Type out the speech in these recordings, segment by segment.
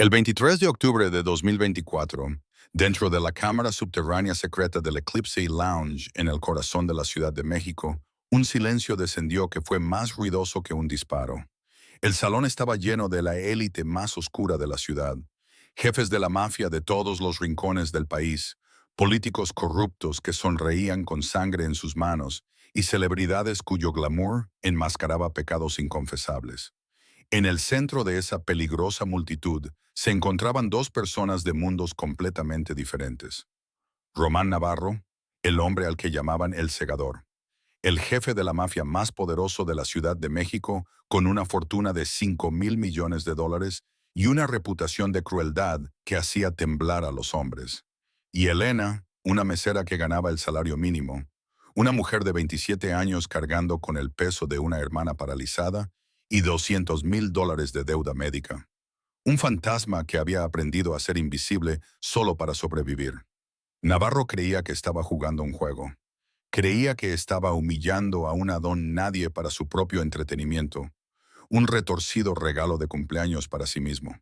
El 23 de octubre de 2024, dentro de la cámara subterránea secreta del Eclipse Lounge en el corazón de la Ciudad de México, un silencio descendió que fue más ruidoso que un disparo. El salón estaba lleno de la élite más oscura de la ciudad, jefes de la mafia de todos los rincones del país, políticos corruptos que sonreían con sangre en sus manos y celebridades cuyo glamour enmascaraba pecados inconfesables. En el centro de esa peligrosa multitud se encontraban dos personas de mundos completamente diferentes. Román Navarro, el hombre al que llamaban el Segador, el jefe de la mafia más poderoso de la Ciudad de México, con una fortuna de $5,000 millones y una reputación de crueldad que hacía temblar a los hombres. Y Elena, una mesera que ganaba el salario mínimo, una mujer de 27 años cargando con el peso de una hermana paralizada y $200,000 de deuda médica. Un fantasma que había aprendido a ser invisible solo para sobrevivir. Navarro creía que estaba jugando un juego. Creía que estaba humillando a una don nadie para su propio entretenimiento, un retorcido regalo de cumpleaños para sí mismo.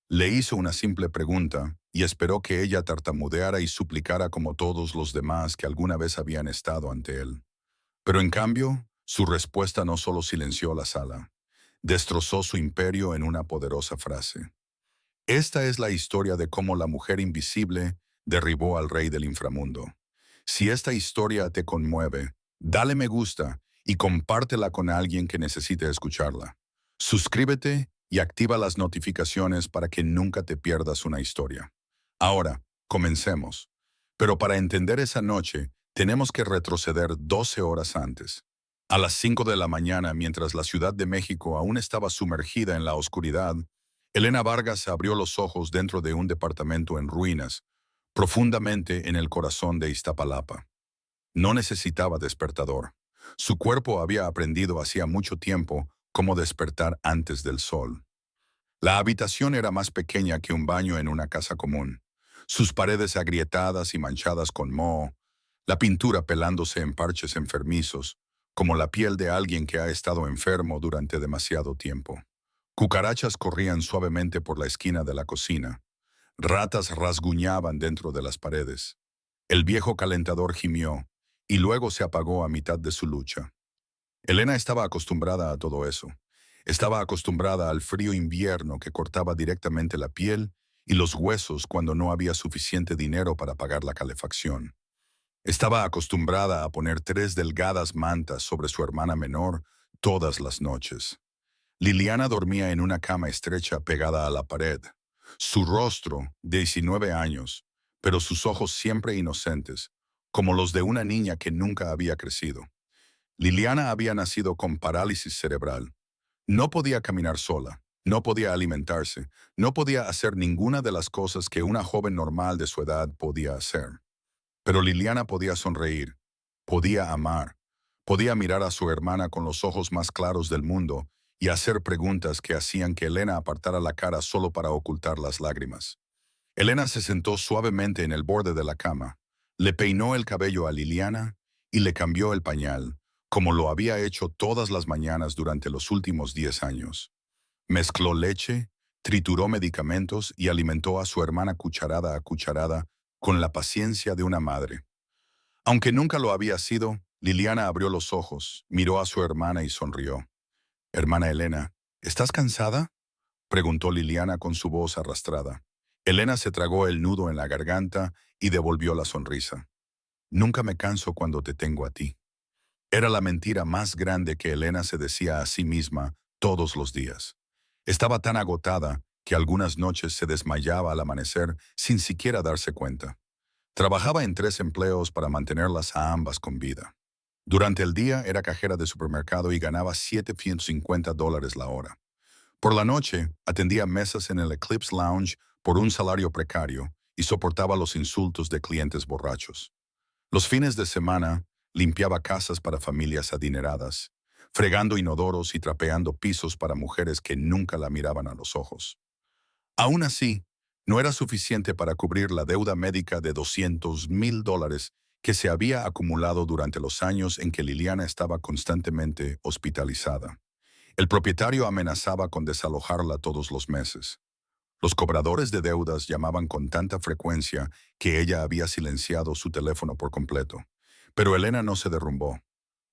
Le hizo una simple pregunta y esperó que ella tartamudeara y suplicara como todos los demás que alguna vez habían estado ante él. Pero en cambio, su respuesta no solo silenció la sala, destrozó su imperio en una poderosa frase. Esta es la historia de cómo la mujer invisible derribó al rey del inframundo. Si esta historia te conmueve, dale me gusta y compártela con alguien que necesite escucharla. Suscríbete y activa las notificaciones para que nunca te pierdas una historia. Ahora, comencemos. Pero para entender esa noche, tenemos que retroceder 12 horas antes. A las 5 de la mañana, mientras la Ciudad de México aún estaba sumergida en la oscuridad, Elena Vargas abrió los ojos dentro de un departamento en ruinas, profundamente en el corazón de Iztapalapa. No necesitaba despertador. Su cuerpo había aprendido hacía mucho tiempo cómo despertar antes del sol. La habitación era más pequeña que un baño en una casa común. Sus paredes agrietadas y manchadas con moho, la pintura pelándose en parches enfermizos, como la piel de alguien que ha estado enfermo durante demasiado tiempo. Cucarachas corrían suavemente por la esquina de la cocina. Ratas rasguñaban dentro de las paredes. El viejo calentador gimió y luego se apagó a mitad de su lucha. Elena estaba acostumbrada a todo eso. Estaba acostumbrada al frío invierno que cortaba directamente la piel y los huesos cuando no había suficiente dinero para pagar la calefacción. Estaba acostumbrada a poner 3 delgadas mantas sobre su hermana menor todas las noches. Liliana dormía en una cama estrecha pegada a la pared. Su rostro, de 19 años, pero sus ojos siempre inocentes, como los de una niña que nunca había crecido. Liliana había nacido con parálisis cerebral. No podía caminar sola, no podía alimentarse, no podía hacer ninguna de las cosas que una joven normal de su edad podía hacer. Pero Liliana podía sonreír, podía amar, podía mirar a su hermana con los ojos más claros del mundo y hacer preguntas que hacían que Elena apartara la cara solo para ocultar las lágrimas. Elena se sentó suavemente en el borde de la cama, le peinó el cabello a Liliana y le cambió el pañal, como lo había hecho todas las mañanas durante los últimos 10 años. Mezcló leche, trituró medicamentos y alimentó a su hermana cucharada a cucharada con la paciencia de una madre. Aunque nunca lo había sido, Liliana abrió los ojos, miró a su hermana y sonrió. «Hermana Elena, ¿estás cansada?», preguntó Liliana con su voz arrastrada. Elena se tragó el nudo en la garganta y devolvió la sonrisa. «Nunca me canso cuando te tengo a ti». Era la mentira más grande que Elena se decía a sí misma todos los días. Estaba tan agotada que algunas noches se desmayaba al amanecer sin siquiera darse cuenta. Trabajaba en 3 empleos para mantenerlas a ambas con vida. Durante el día era cajera de supermercado y ganaba $750 la hora. Por la noche atendía mesas en el Eclipse Lounge por un salario precario y soportaba los insultos de clientes borrachos. Los fines de semana limpiaba casas para familias adineradas, fregando inodoros y trapeando pisos para mujeres que nunca la miraban a los ojos. Aún así, no era suficiente para cubrir la deuda médica de $200,000 que se había acumulado durante los años en que Liliana estaba constantemente hospitalizada. El propietario amenazaba con desalojarla todos los meses. Los cobradores de deudas llamaban con tanta frecuencia que ella había silenciado su teléfono por completo. Pero Elena no se derrumbó.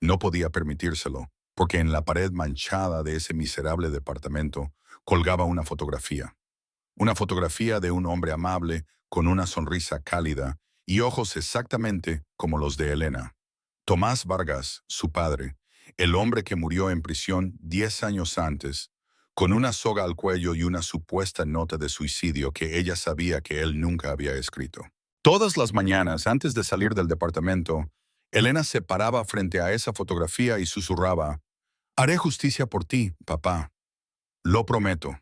No podía permitírselo, porque en la pared manchada de ese miserable departamento colgaba una fotografía. Una fotografía de un hombre amable, con una sonrisa cálida y ojos exactamente como los de Elena. Tomás Vargas, su padre, el hombre que murió en prisión 10 años antes, con una soga al cuello y una supuesta nota de suicidio que ella sabía que él nunca había escrito. Todas las mañanas, antes de salir del departamento, Elena se paraba frente a esa fotografía y susurraba: «Haré justicia por ti, papá. Lo prometo».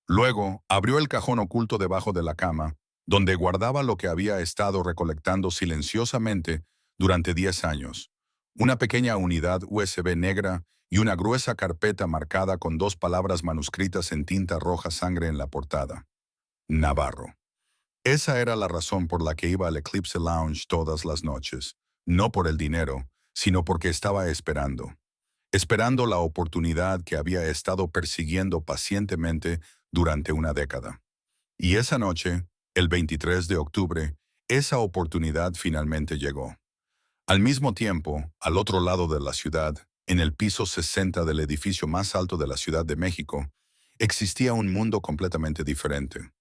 Luego, abrió el cajón oculto debajo de la cama, donde guardaba lo que había estado recolectando silenciosamente durante 10 años. Una pequeña unidad USB negra y una gruesa carpeta marcada con dos palabras manuscritas en tinta roja sangre en la portada: Navarro. Esa era la razón por la que iba al Eclipse Lounge todas las noches. No por el dinero, sino porque estaba esperando la oportunidad que había estado persiguiendo pacientemente durante una década. Y esa noche, el 23 de octubre, esa oportunidad finalmente llegó. Al mismo tiempo, al otro lado de la ciudad, en el piso 60 del edificio más alto de la Ciudad de México, existía un mundo completamente diferente.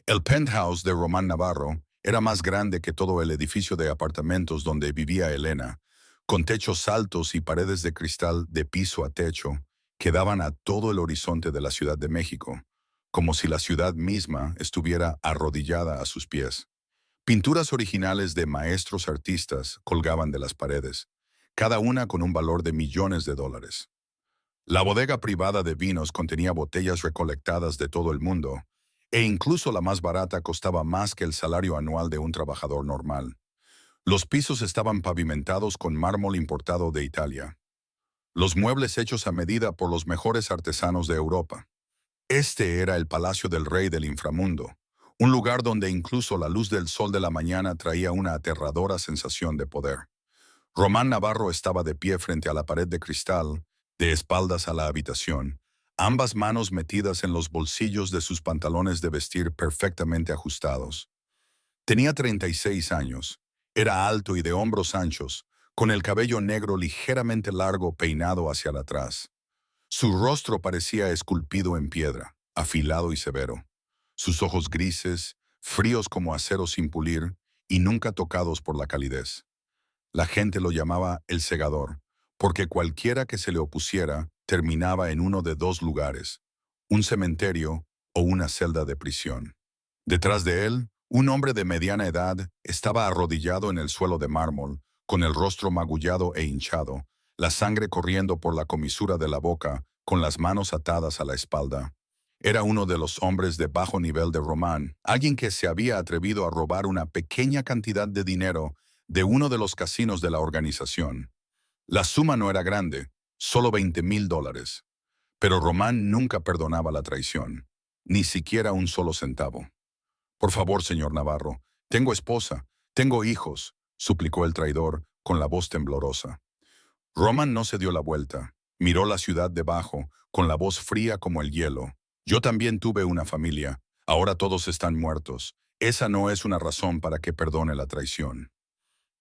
El penthouse de Román Navarro era más grande que todo el edificio de apartamentos donde vivía Elena, con techos altos y paredes de cristal de piso a techo que daban a todo el horizonte de la Ciudad de México, como si la ciudad misma estuviera arrodillada a sus pies. Pinturas originales de maestros artistas colgaban de las paredes, cada una con un valor de millones de dólares. La bodega privada de vinos contenía botellas recolectadas de todo el mundo, e incluso la más barata costaba más que el salario anual de un trabajador normal. Los pisos estaban pavimentados con mármol importado de Italia. Los muebles hechos a medida por los mejores artesanos de Europa. Este era el palacio del rey del inframundo, un lugar donde incluso la luz del sol de la mañana traía una aterradora sensación de poder. Román Navarro estaba de pie frente a la pared de cristal, de espaldas a la habitación, ambas manos metidas en los bolsillos de sus pantalones de vestir perfectamente ajustados. Tenía 36 años, era alto y de hombros anchos, con el cabello negro ligeramente largo peinado hacia atrás. Su rostro parecía esculpido en piedra, afilado y severo. Sus ojos grises, fríos como acero sin pulir y nunca tocados por la calidez. La gente lo llamaba el segador, porque cualquiera que se le opusiera terminaba en uno de dos lugares: un cementerio o una celda de prisión. Detrás de él, un hombre de mediana edad estaba arrodillado en el suelo de mármol, con el rostro magullado e hinchado, la sangre corriendo por la comisura de la boca, con las manos atadas a la espalda. Era uno de los hombres de bajo nivel de Román, alguien que se había atrevido a robar una pequeña cantidad de dinero de uno de los casinos de la organización. La suma no era grande, solo $20,000, pero Román nunca perdonaba la traición, ni siquiera un solo centavo. «Por favor, señor Navarro, tengo esposa, tengo hijos», suplicó el traidor con la voz temblorosa. Roman no se dio la vuelta. Miró la ciudad debajo, con la voz fría como el hielo. «Yo también tuve una familia. Ahora todos están muertos. Esa no es una razón para que perdone la traición».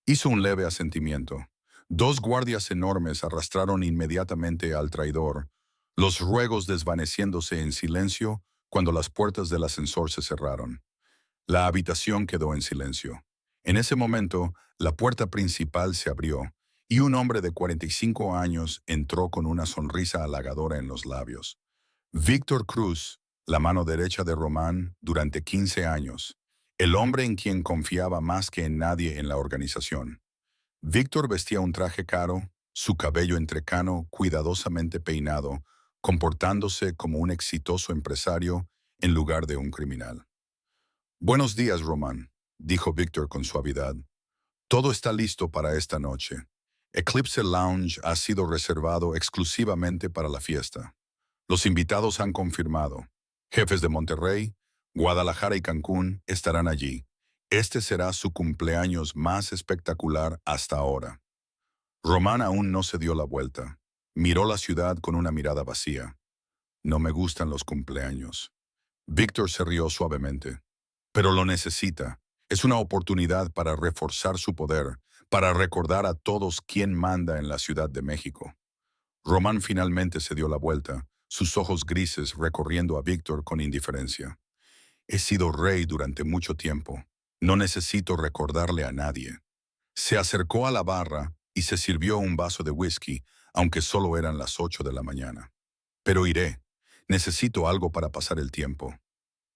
Hizo un leve asentimiento. Dos guardias enormes arrastraron inmediatamente al traidor, los ruegos desvaneciéndose en silencio cuando las puertas del ascensor se cerraron. La habitación quedó en silencio. En ese momento, la puerta principal se abrió y un hombre de 45 años entró con una sonrisa halagadora en los labios. Víctor Cruz, la mano derecha de Román durante 15 años, el hombre en quien confiaba más que en nadie en la organización. Víctor vestía un traje caro, su cabello entrecano cuidadosamente peinado, comportándose como un exitoso empresario en lugar de un criminal. «Buenos días, Román», dijo Víctor con suavidad. «Todo está listo para esta noche. Eclipse Lounge ha sido reservado exclusivamente para la fiesta. Los invitados han confirmado. Jefes de Monterrey, Guadalajara y Cancún estarán allí. Este será su cumpleaños más espectacular hasta ahora». Román aún no se dio la vuelta. Miró la ciudad con una mirada vacía. «No me gustan los cumpleaños». Víctor se rió suavemente. Pero lo necesita. Es una oportunidad para reforzar su poder, para recordar a todos quién manda en la Ciudad de México. Román finalmente se dio la vuelta, sus ojos grises recorriendo a Víctor con indiferencia. He sido rey durante mucho tiempo. No necesito recordarle a nadie. Se acercó a la barra y se sirvió un vaso de whisky, aunque solo eran las 8 de la mañana. Pero iré. Necesito algo para pasar el tiempo.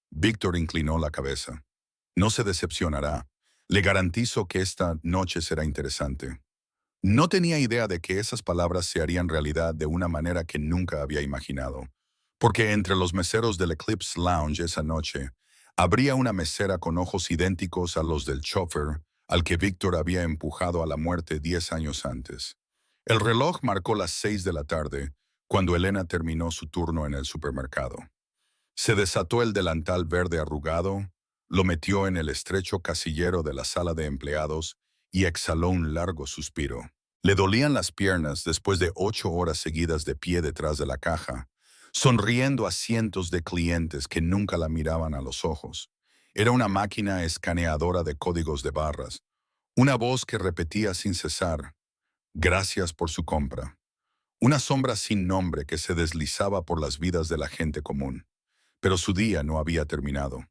Víctor inclinó la cabeza. No se decepcionará. Le garantizo que esta noche será interesante. No tenía idea de que esas palabras se harían realidad de una manera que nunca había imaginado. Porque entre los meseros del Eclipse Lounge esa noche, habría una mesera con ojos idénticos a los del chofer al que Víctor había empujado a la muerte 10 años antes. El reloj marcó las 6 de la tarde, cuando Elena terminó su turno en el supermercado. Se desató el delantal verde arrugado, lo metió en el estrecho casillero de la sala de empleados y exhaló un largo suspiro. Le dolían las piernas después de 8 horas seguidas de pie detrás de la caja, sonriendo a cientos de clientes que nunca la miraban a los ojos. Era una máquina escaneadora de códigos de barras, una voz que repetía sin cesar, gracias por su compra. Una sombra sin nombre que se deslizaba por las vidas de la gente común. Pero su día no había terminado.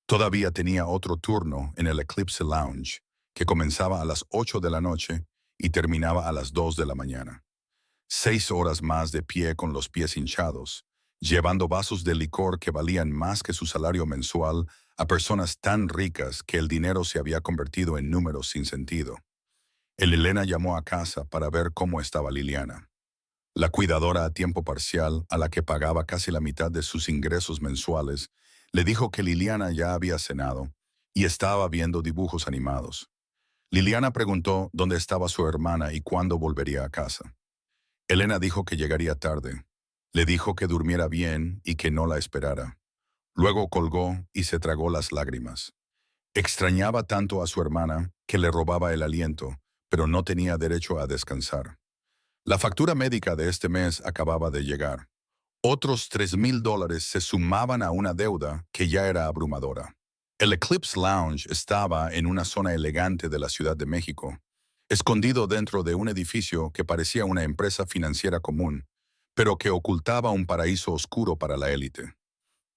Todavía tenía otro turno en el Eclipse Lounge, que comenzaba a las 8 de la noche y terminaba a las 2 de la mañana. 6 horas más de pie con los pies hinchados, llevando vasos de licor que valían más que su salario mensual a personas tan ricas que el dinero se había convertido en números sin sentido. Elena llamó a casa para ver cómo estaba Liliana. La cuidadora a tiempo parcial, a la que pagaba casi la mitad de sus ingresos mensuales, le dijo que Liliana ya había cenado y estaba viendo dibujos animados. Liliana preguntó dónde estaba su hermana y cuándo volvería a casa. Elena dijo que llegaría tarde. Le dijo que durmiera bien y que no la esperara. Luego colgó y se tragó las lágrimas. Extrañaba tanto a su hermana que le robaba el aliento, pero no tenía derecho a descansar. La factura médica de este mes acababa de llegar. Otros $3,000 se sumaban a una deuda que ya era abrumadora. El Eclipse Lounge estaba en una zona elegante de la Ciudad de México, escondido dentro de un edificio que parecía una empresa financiera común, pero que ocultaba un paraíso oscuro para la élite.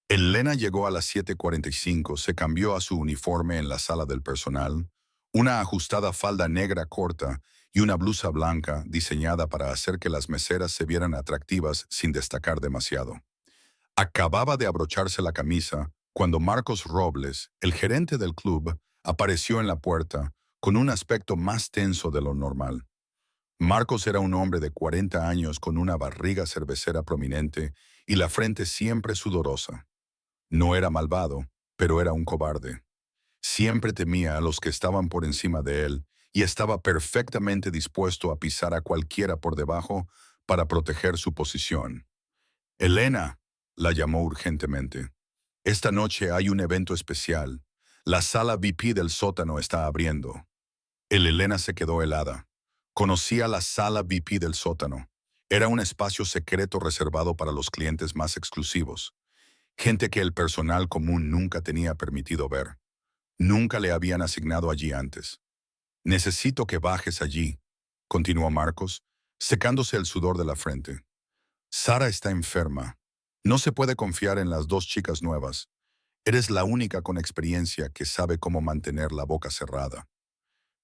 Elena llegó a las 7:45, se cambió a su uniforme en la sala del personal, una ajustada falda negra corta y una blusa blanca diseñada para hacer que las meseras se vieran atractivas sin destacar demasiado. Acababa de abrocharse la camisa cuando Marcos Robles, el gerente del club, apareció en la puerta con un aspecto más tenso de lo normal. Marcos era un hombre de 40 años con una barriga cervecera prominente y la frente siempre sudorosa. No era malvado, pero era un cobarde. Siempre temía a los que estaban por encima de él y estaba perfectamente dispuesto a pisar a cualquiera por debajo para proteger su posición. Elena, la llamó urgentemente. Esta noche hay un evento especial. La sala VIP del sótano está abriendo. Elena se quedó helada. Conocía la sala VIP del sótano. Era un espacio secreto reservado para los clientes más exclusivos. Gente que el personal común nunca tenía permitido ver. Nunca le habían asignado allí antes. Necesito que bajes allí, continuó Marcos, secándose el sudor de la frente. Sara está enferma. No se puede confiar en las dos chicas nuevas. Eres la única con experiencia que sabe cómo mantener la boca cerrada.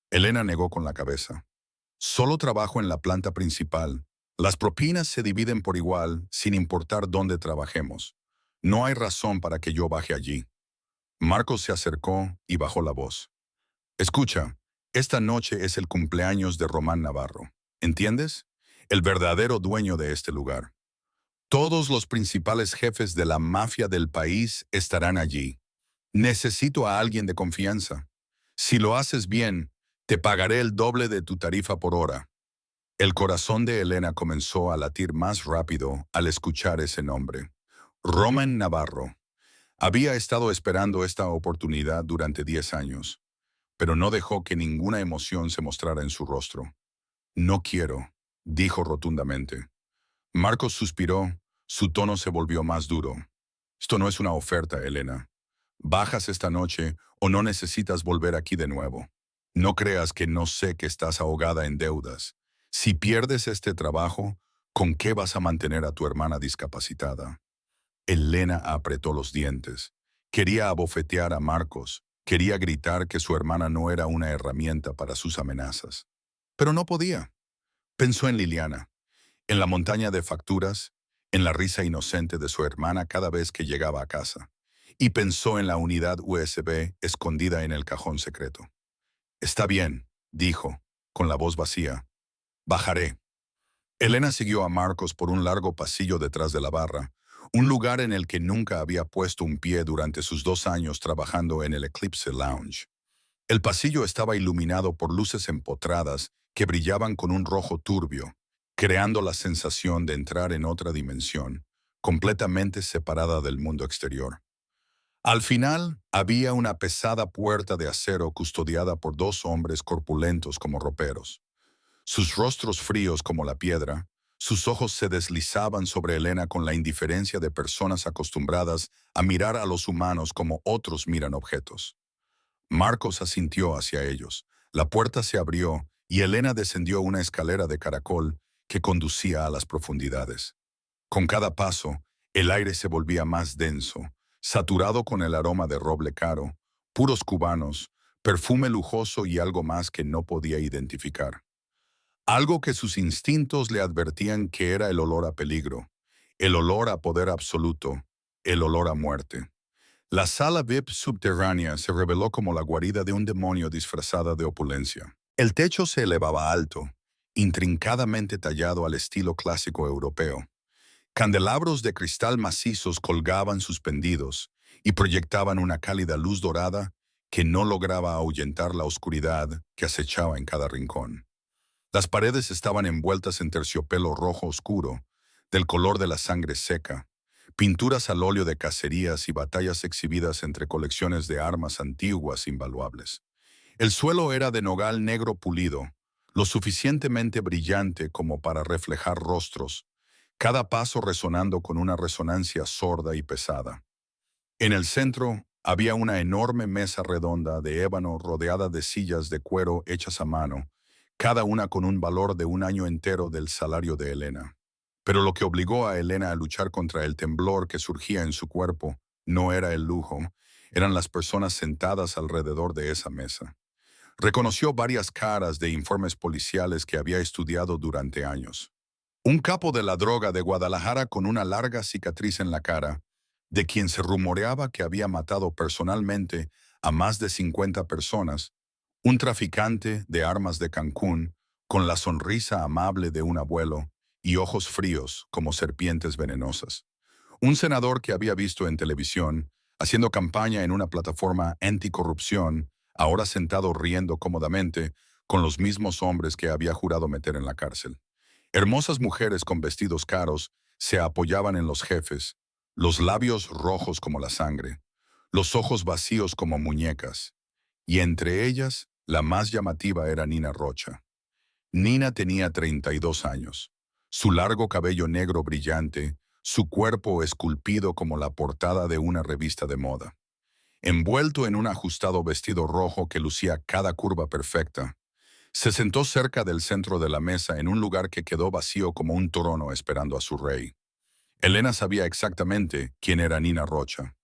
Elena negó con la cabeza. Solo trabajo en la planta principal. Las propinas se dividen por igual, sin importar dónde trabajemos. No hay razón para que yo baje allí. Marcos se acercó y bajó la voz. Escucha, esta noche es el cumpleaños de Román Navarro. ¿Entiendes? El verdadero dueño de este lugar. Todos los principales jefes de la mafia del país estarán allí. Necesito a alguien de confianza. Si lo haces bien, te pagaré el doble de tu tarifa por hora. El corazón de Elena comenzó a latir más rápido al escuchar ese nombre. Román Navarro. Había estado esperando esta oportunidad durante 10 años, pero no dejó que ninguna emoción se mostrara en su rostro. No quiero, dijo rotundamente. Marcos suspiró, su tono se volvió más duro. Esto no es una oferta, Elena. Bajas esta noche o no necesitas volver aquí de nuevo. No creas que no sé que estás ahogada en deudas. Si pierdes este trabajo, ¿con qué vas a mantener a tu hermana discapacitada? Elena apretó los dientes. Quería abofetear a Marcos. Quería gritar que su hermana no era una herramienta para sus amenazas. Pero no podía. Pensó en Liliana, en la montaña de facturas, en la risa inocente de su hermana cada vez que llegaba a casa, y pensó en la unidad USB escondida en el cajón secreto. Está bien, dijo, con la voz vacía. Bajaré. Elena siguió a Marcos por un largo pasillo detrás de la barra, un lugar en el que nunca había puesto un pie durante sus 2 años trabajando en el Eclipse Lounge. El pasillo estaba iluminado por luces empotradas que brillaban con un rojo turbio, creando la sensación de entrar en otra dimensión, completamente separada del mundo exterior. Al final, había una pesada puerta de acero custodiada por 2 hombres corpulentos como roperos. Sus rostros fríos como la piedra, sus ojos se deslizaban sobre Elena con la indiferencia de personas acostumbradas a mirar a los humanos como otros miran objetos. Marcos asintió hacia ellos. La puerta se abrió y Elena descendió una escalera de caracol que conducía a las profundidades. Con cada paso, el aire se volvía más denso, saturado con el aroma de roble caro, puros cubanos, perfume lujoso y algo más que no podía identificar. Algo que sus instintos le advertían que era el olor a peligro, el olor a poder absoluto, el olor a muerte. La sala VIP subterránea se reveló como la guarida de un demonio disfrazada de opulencia. El techo se elevaba alto, intrincadamente tallado al estilo clásico europeo. Candelabros de cristal macizos colgaban suspendidos y proyectaban una cálida luz dorada que no lograba ahuyentar la oscuridad que acechaba en cada rincón. Las paredes estaban envueltas en terciopelo rojo oscuro, del color de la sangre seca, pinturas al óleo de cacerías y batallas exhibidas entre colecciones de armas antiguas invaluables. El suelo era de nogal negro pulido, lo suficientemente brillante como para reflejar rostros, cada paso resonando con una resonancia sorda y pesada. En el centro había una enorme mesa redonda de ébano rodeada de sillas de cuero hechas a mano, cada una con un valor de un año entero del salario de Elena. Pero lo que obligó a Elena a luchar contra el temblor que surgía en su cuerpo no era el lujo, eran las personas sentadas alrededor de esa mesa. Reconoció varias caras de informes policiales que había estudiado durante años. Un capo de la droga de Guadalajara con una larga cicatriz en la cara, de quien se rumoreaba que había matado personalmente a más de 50 personas, un traficante de armas de Cancún, con la sonrisa amable de un abuelo y ojos fríos como serpientes venenosas. Un senador que había visto en televisión, haciendo campaña en una plataforma anticorrupción, ahora sentado riendo cómodamente con los mismos hombres que había jurado meter en la cárcel. Hermosas mujeres con vestidos caros se apoyaban en los jefes, los labios rojos como la sangre, los ojos vacíos como muñecas, y entre ellas la más llamativa era Nina Rocha. Nina tenía 32 años, su largo cabello negro brillante, su cuerpo esculpido como la portada de una revista de moda. Envuelto en un ajustado vestido rojo que lucía cada curva perfecta, se sentó cerca del centro de la mesa en un lugar que quedó vacío como un trono esperando a su rey. Elena sabía exactamente quién era Nina Rocha,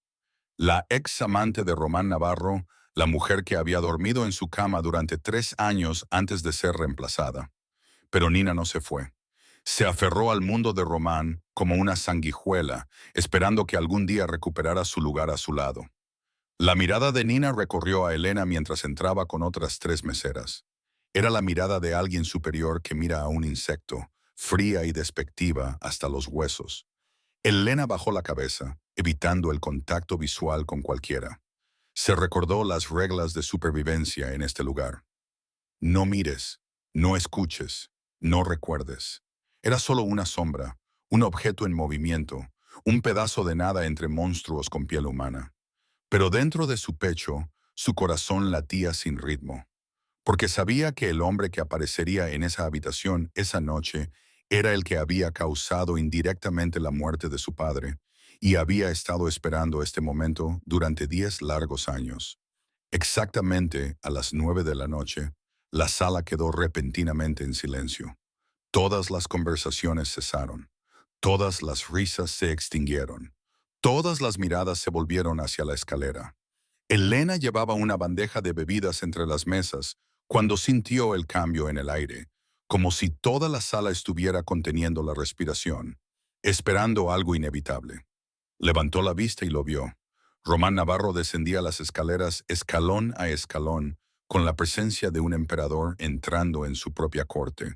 la ex amante de Román Navarro, la mujer que había dormido en su cama durante 3 años antes de ser reemplazada. Pero Nina no se fue. Se aferró al mundo de Román como una sanguijuela, esperando que algún día recuperara su lugar a su lado. La mirada de Nina recorrió a Elena mientras entraba con otras 3 meseras. Era la mirada de alguien superior que mira a un insecto, fría y despectiva hasta los huesos. Elena bajó la cabeza, evitando el contacto visual con cualquiera. Se recordó las reglas de supervivencia en este lugar. No mires, no escuches, no recuerdes. Era solo una sombra, un objeto en movimiento, un pedazo de nada entre monstruos con piel humana. Pero dentro de su pecho, su corazón latía sin ritmo, porque sabía que el hombre que aparecería en esa habitación esa noche era el que había causado indirectamente la muerte de su padre, y había estado esperando este momento durante 10 largos años. Exactamente a las 9 de la noche, la sala quedó repentinamente en silencio. Todas las conversaciones cesaron. Todas las risas se extinguieron. Todas las miradas se volvieron hacia la escalera. Elena llevaba una bandeja de bebidas entre las mesas cuando sintió el cambio en el aire, como si toda la sala estuviera conteniendo la respiración, esperando algo inevitable. Levantó la vista y lo vio. Román Navarro descendía las escaleras escalón a escalón, con la presencia de un emperador entrando en su propia corte.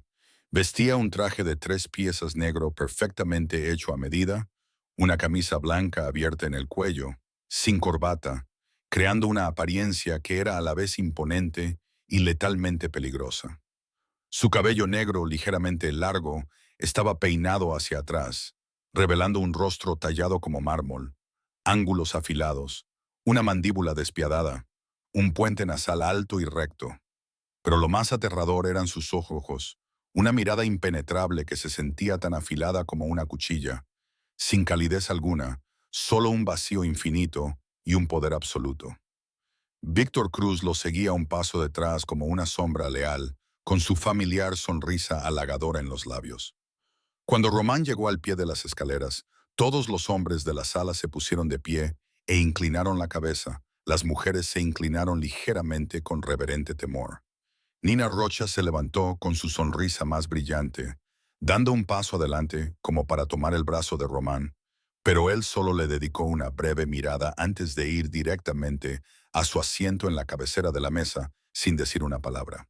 Vestía un traje de 3 piezas negro perfectamente hecho a medida, una camisa blanca abierta en el cuello, sin corbata, creando una apariencia que era a la vez imponente y letalmente peligrosa. Su cabello negro ligeramente largo estaba peinado hacia atrás, revelando un rostro tallado como mármol, ángulos afilados, una mandíbula despiadada, un puente nasal alto y recto. Pero lo más aterrador eran sus ojos, una mirada impenetrable que se sentía tan afilada como una cuchilla, sin calidez alguna, solo un vacío infinito y un poder absoluto. Víctor Cruz lo seguía un paso detrás como una sombra leal, con su familiar sonrisa halagadora en los labios. Cuando Román llegó al pie de las escaleras, todos los hombres de la sala se pusieron de pie e inclinaron la cabeza. Las mujeres se inclinaron ligeramente con reverente temor. Nina Rocha se levantó con su sonrisa más brillante, dando un paso adelante como para tomar el brazo de Román, pero él solo le dedicó una breve mirada antes de ir directamente a su asiento en la cabecera de la mesa, sin decir una palabra.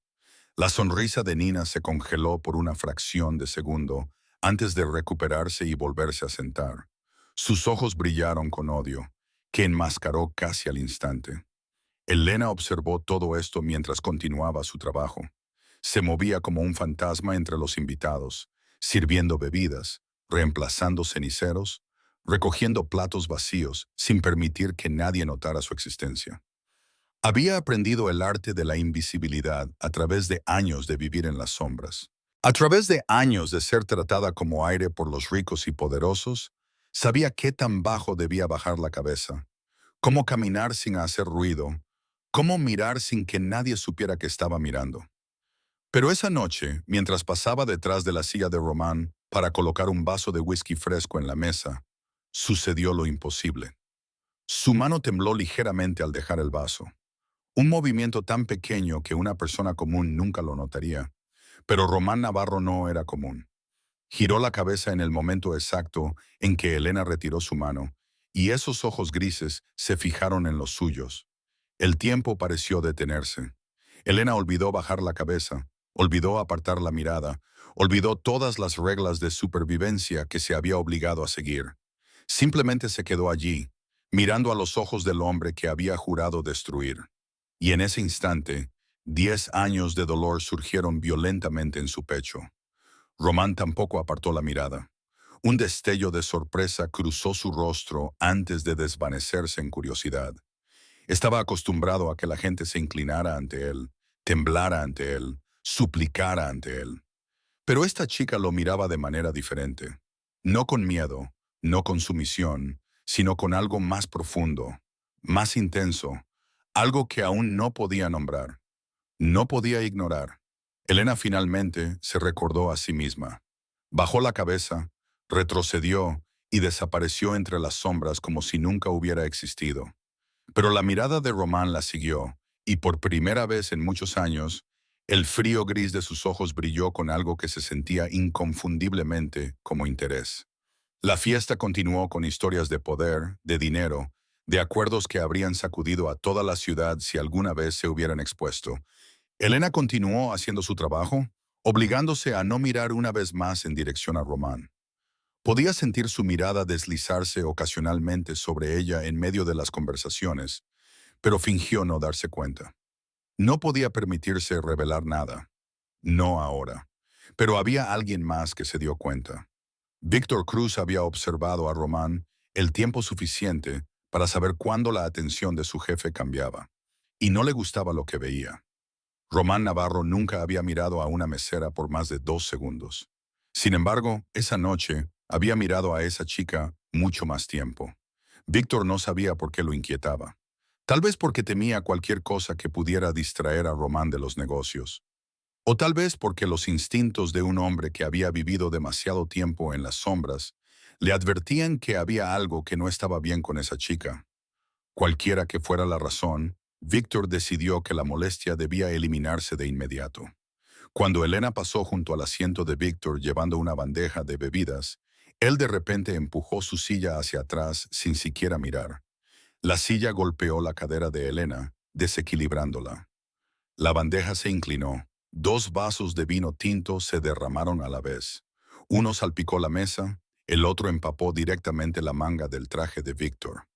La sonrisa de Nina se congeló por una fracción de segundo antes de recuperarse y volverse a sentar. Sus ojos brillaron con odio, que enmascaró casi al instante. Elena observó todo esto mientras continuaba su trabajo. Se movía como un fantasma entre los invitados, sirviendo bebidas, reemplazando ceniceros, recogiendo platos vacíos sin permitir que nadie notara su existencia. Había aprendido el arte de la invisibilidad a través de años de vivir en las sombras. A través de años de ser tratada como aire por los ricos y poderosos, sabía qué tan bajo debía bajar la cabeza, cómo caminar sin hacer ruido, cómo mirar sin que nadie supiera que estaba mirando. Pero esa noche, mientras pasaba detrás de la silla de Román para colocar un vaso de whisky fresco en la mesa, sucedió lo imposible. Su mano tembló ligeramente al dejar el vaso. Un movimiento tan pequeño que una persona común nunca lo notaría. Pero Román Navarro no era común. Giró la cabeza en el momento exacto en que Elena retiró su mano, y esos ojos grises se fijaron en los suyos. El tiempo pareció detenerse. Elena olvidó bajar la cabeza, olvidó apartar la mirada, olvidó todas las reglas de supervivencia que se había obligado a seguir. Simplemente se quedó allí, mirando a los ojos del hombre que había jurado destruir. Y en ese instante, 10 años de dolor surgieron violentamente en su pecho. Román tampoco apartó la mirada. Un destello de sorpresa cruzó su rostro antes de desvanecerse en curiosidad. Estaba acostumbrado a que la gente se inclinara ante él, temblara ante él, suplicara ante él. Pero esta chica lo miraba de manera diferente. No con miedo, no con sumisión, sino con algo más profundo, más intenso, algo que aún no podía nombrar, no podía ignorar. Elena finalmente se recordó a sí misma. Bajó la cabeza, retrocedió y desapareció entre las sombras como si nunca hubiera existido. Pero la mirada de Román la siguió, y por primera vez en muchos años, el frío gris de sus ojos brilló con algo que se sentía inconfundiblemente como interés. La fiesta continuó con historias de poder, de dinero, de acuerdos que habrían sacudido a toda la ciudad si alguna vez se hubieran expuesto. Elena continuó haciendo su trabajo, obligándose a no mirar una vez más en dirección a Román. Podía sentir su mirada deslizarse ocasionalmente sobre ella en medio de las conversaciones, pero fingió no darse cuenta. No podía permitirse revelar nada. No ahora. Pero había alguien más que se dio cuenta. Víctor Cruz había observado a Román el tiempo suficiente para saber cuándo la atención de su jefe cambiaba, y no le gustaba lo que veía. Román Navarro nunca había mirado a una mesera por más de 2 segundos. Sin embargo, esa noche había mirado a esa chica mucho más tiempo. Víctor no sabía por qué lo inquietaba. Tal vez porque temía cualquier cosa que pudiera distraer a Román de los negocios. O tal vez porque los instintos de un hombre que había vivido demasiado tiempo en las sombras le advertían que había algo que no estaba bien con esa chica. Cualquiera que fuera la razón, Víctor decidió que la molestia debía eliminarse de inmediato. Cuando Elena pasó junto al asiento de Víctor llevando una bandeja de bebidas, él de repente empujó su silla hacia atrás sin siquiera mirar. La silla golpeó la cadera de Elena, desequilibrándola. La bandeja se inclinó. 2 vasos de vino tinto se derramaron a la vez. Uno salpicó la mesa, el otro empapó directamente la manga del traje de Víctor.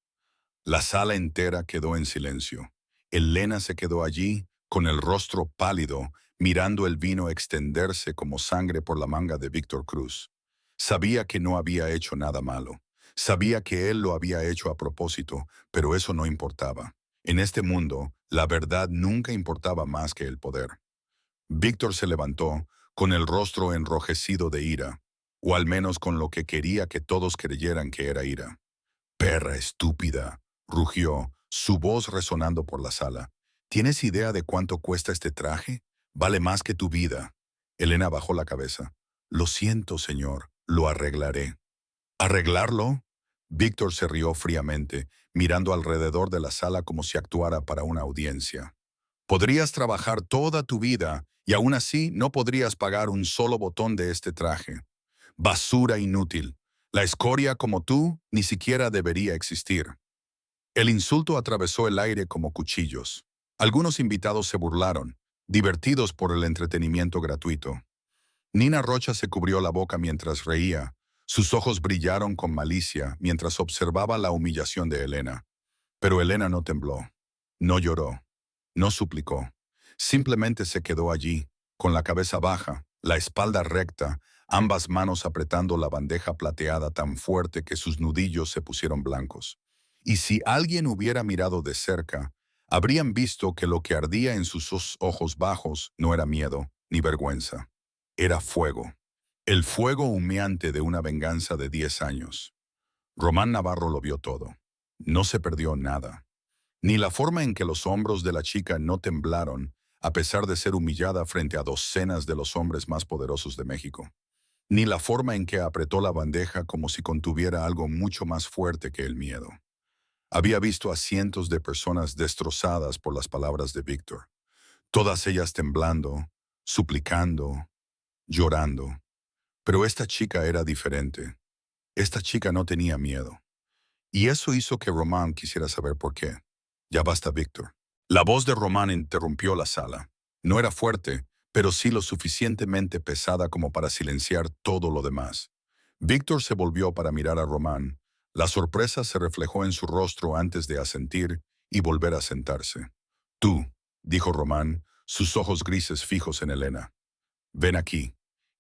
La sala entera quedó en silencio. Elena se quedó allí, con el rostro pálido, mirando el vino extenderse como sangre por la manga de Víctor Cruz. Sabía que no había hecho nada malo. Sabía que él lo había hecho a propósito, pero eso no importaba. En este mundo, la verdad nunca importaba más que el poder. Víctor se levantó, con el rostro enrojecido de ira, o al menos con lo que quería que todos creyeran que era ira. «Perra estúpida», rugió, su voz resonando por la sala. «¿Tienes idea de cuánto cuesta este traje? Vale más que tu vida». Elena bajó la cabeza. «Lo siento, señor, lo arreglaré». ¿Arreglarlo? Víctor se rió fríamente, mirando alrededor de la sala como si actuara para una audiencia. Podrías trabajar toda tu vida y aún así no podrías pagar un solo botón de este traje. Basura inútil. La escoria como tú ni siquiera debería existir. El insulto atravesó el aire como cuchillos. Algunos invitados se burlaron, divertidos por el entretenimiento gratuito. Nina Rocha se cubrió la boca mientras reía. Sus ojos brillaron con malicia mientras observaba la humillación de Elena. Pero Elena no tembló, no lloró, no suplicó. Simplemente se quedó allí, con la cabeza baja, la espalda recta, ambas manos apretando la bandeja plateada tan fuerte que sus nudillos se pusieron blancos. Y si alguien hubiera mirado de cerca, habrían visto que lo que ardía en sus ojos bajos no era miedo ni vergüenza. Era fuego. El fuego humeante de una venganza de 10 años. Román Navarro lo vio todo. No se perdió nada. Ni la forma en que los hombros de la chica no temblaron, a pesar de ser humillada frente a docenas de los hombres más poderosos de México. Ni la forma en que apretó la bandeja como si contuviera algo mucho más fuerte que el miedo. Había visto a cientos de personas destrozadas por las palabras de Víctor. Todas ellas temblando, suplicando, llorando. Pero esta chica era diferente. Esta chica no tenía miedo. Y eso hizo que Román quisiera saber por qué. «Ya basta, Víctor». La voz de Román interrumpió la sala. No era fuerte, pero sí lo suficientemente pesada como para silenciar todo lo demás. Víctor se volvió para mirar a Román. La sorpresa se reflejó en su rostro antes de asentir y volver a sentarse. «Tú», dijo Román, sus ojos grises fijos en Elena. «Ven aquí».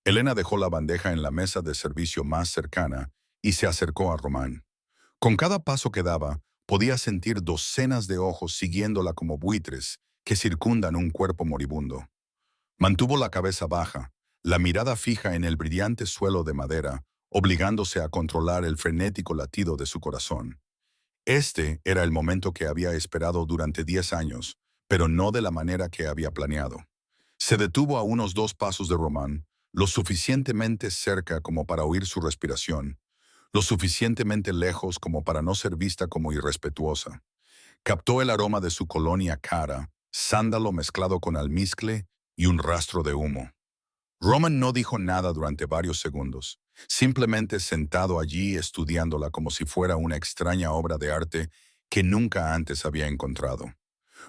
Elena dejó la bandeja en la mesa de servicio más cercana y se acercó a Román. Con cada paso que daba, podía sentir docenas de ojos siguiéndola como buitres que circundan un cuerpo moribundo. Mantuvo la cabeza baja, la mirada fija en el brillante suelo de madera, obligándose a controlar el frenético latido de su corazón. Este era el momento que había esperado durante 10 años, pero no de la manera que había planeado. Se detuvo a unos 2 pasos de Román, lo suficientemente cerca como para oír su respiración, lo suficientemente lejos como para no ser vista como irrespetuosa. Captó el aroma de su colonia cara, sándalo mezclado con almizcle y un rastro de humo. Roman no dijo nada durante varios segundos, simplemente sentado allí estudiándola como si fuera una extraña obra de arte que nunca antes había encontrado.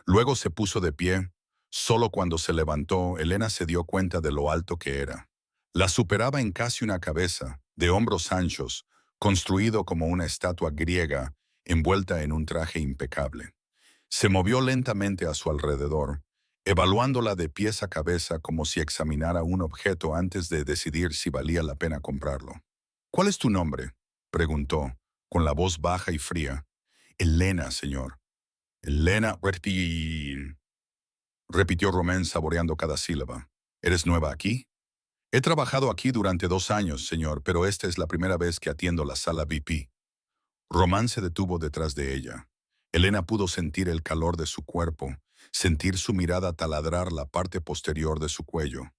Luego se puso de pie. Solo cuando se levantó, Elena se dio cuenta de lo alto que era. La superaba en casi una cabeza, de hombros anchos, construido como una estatua griega, envuelta en un traje impecable. Se movió lentamente a su alrededor, evaluándola de pies a cabeza como si examinara un objeto antes de decidir si valía la pena comprarlo. «¿Cuál es tu nombre?», preguntó, con la voz baja y fría. «Elena, señor». «Elena Reptil», repitió Román saboreando cada sílaba. «¿Eres nueva aquí?» «He trabajado aquí durante 2 años, señor, pero esta es la primera vez que atiendo la sala VIP». Román se detuvo detrás de ella. Elena pudo sentir el calor de su cuerpo, sentir su mirada taladrar la parte posterior de su cuello.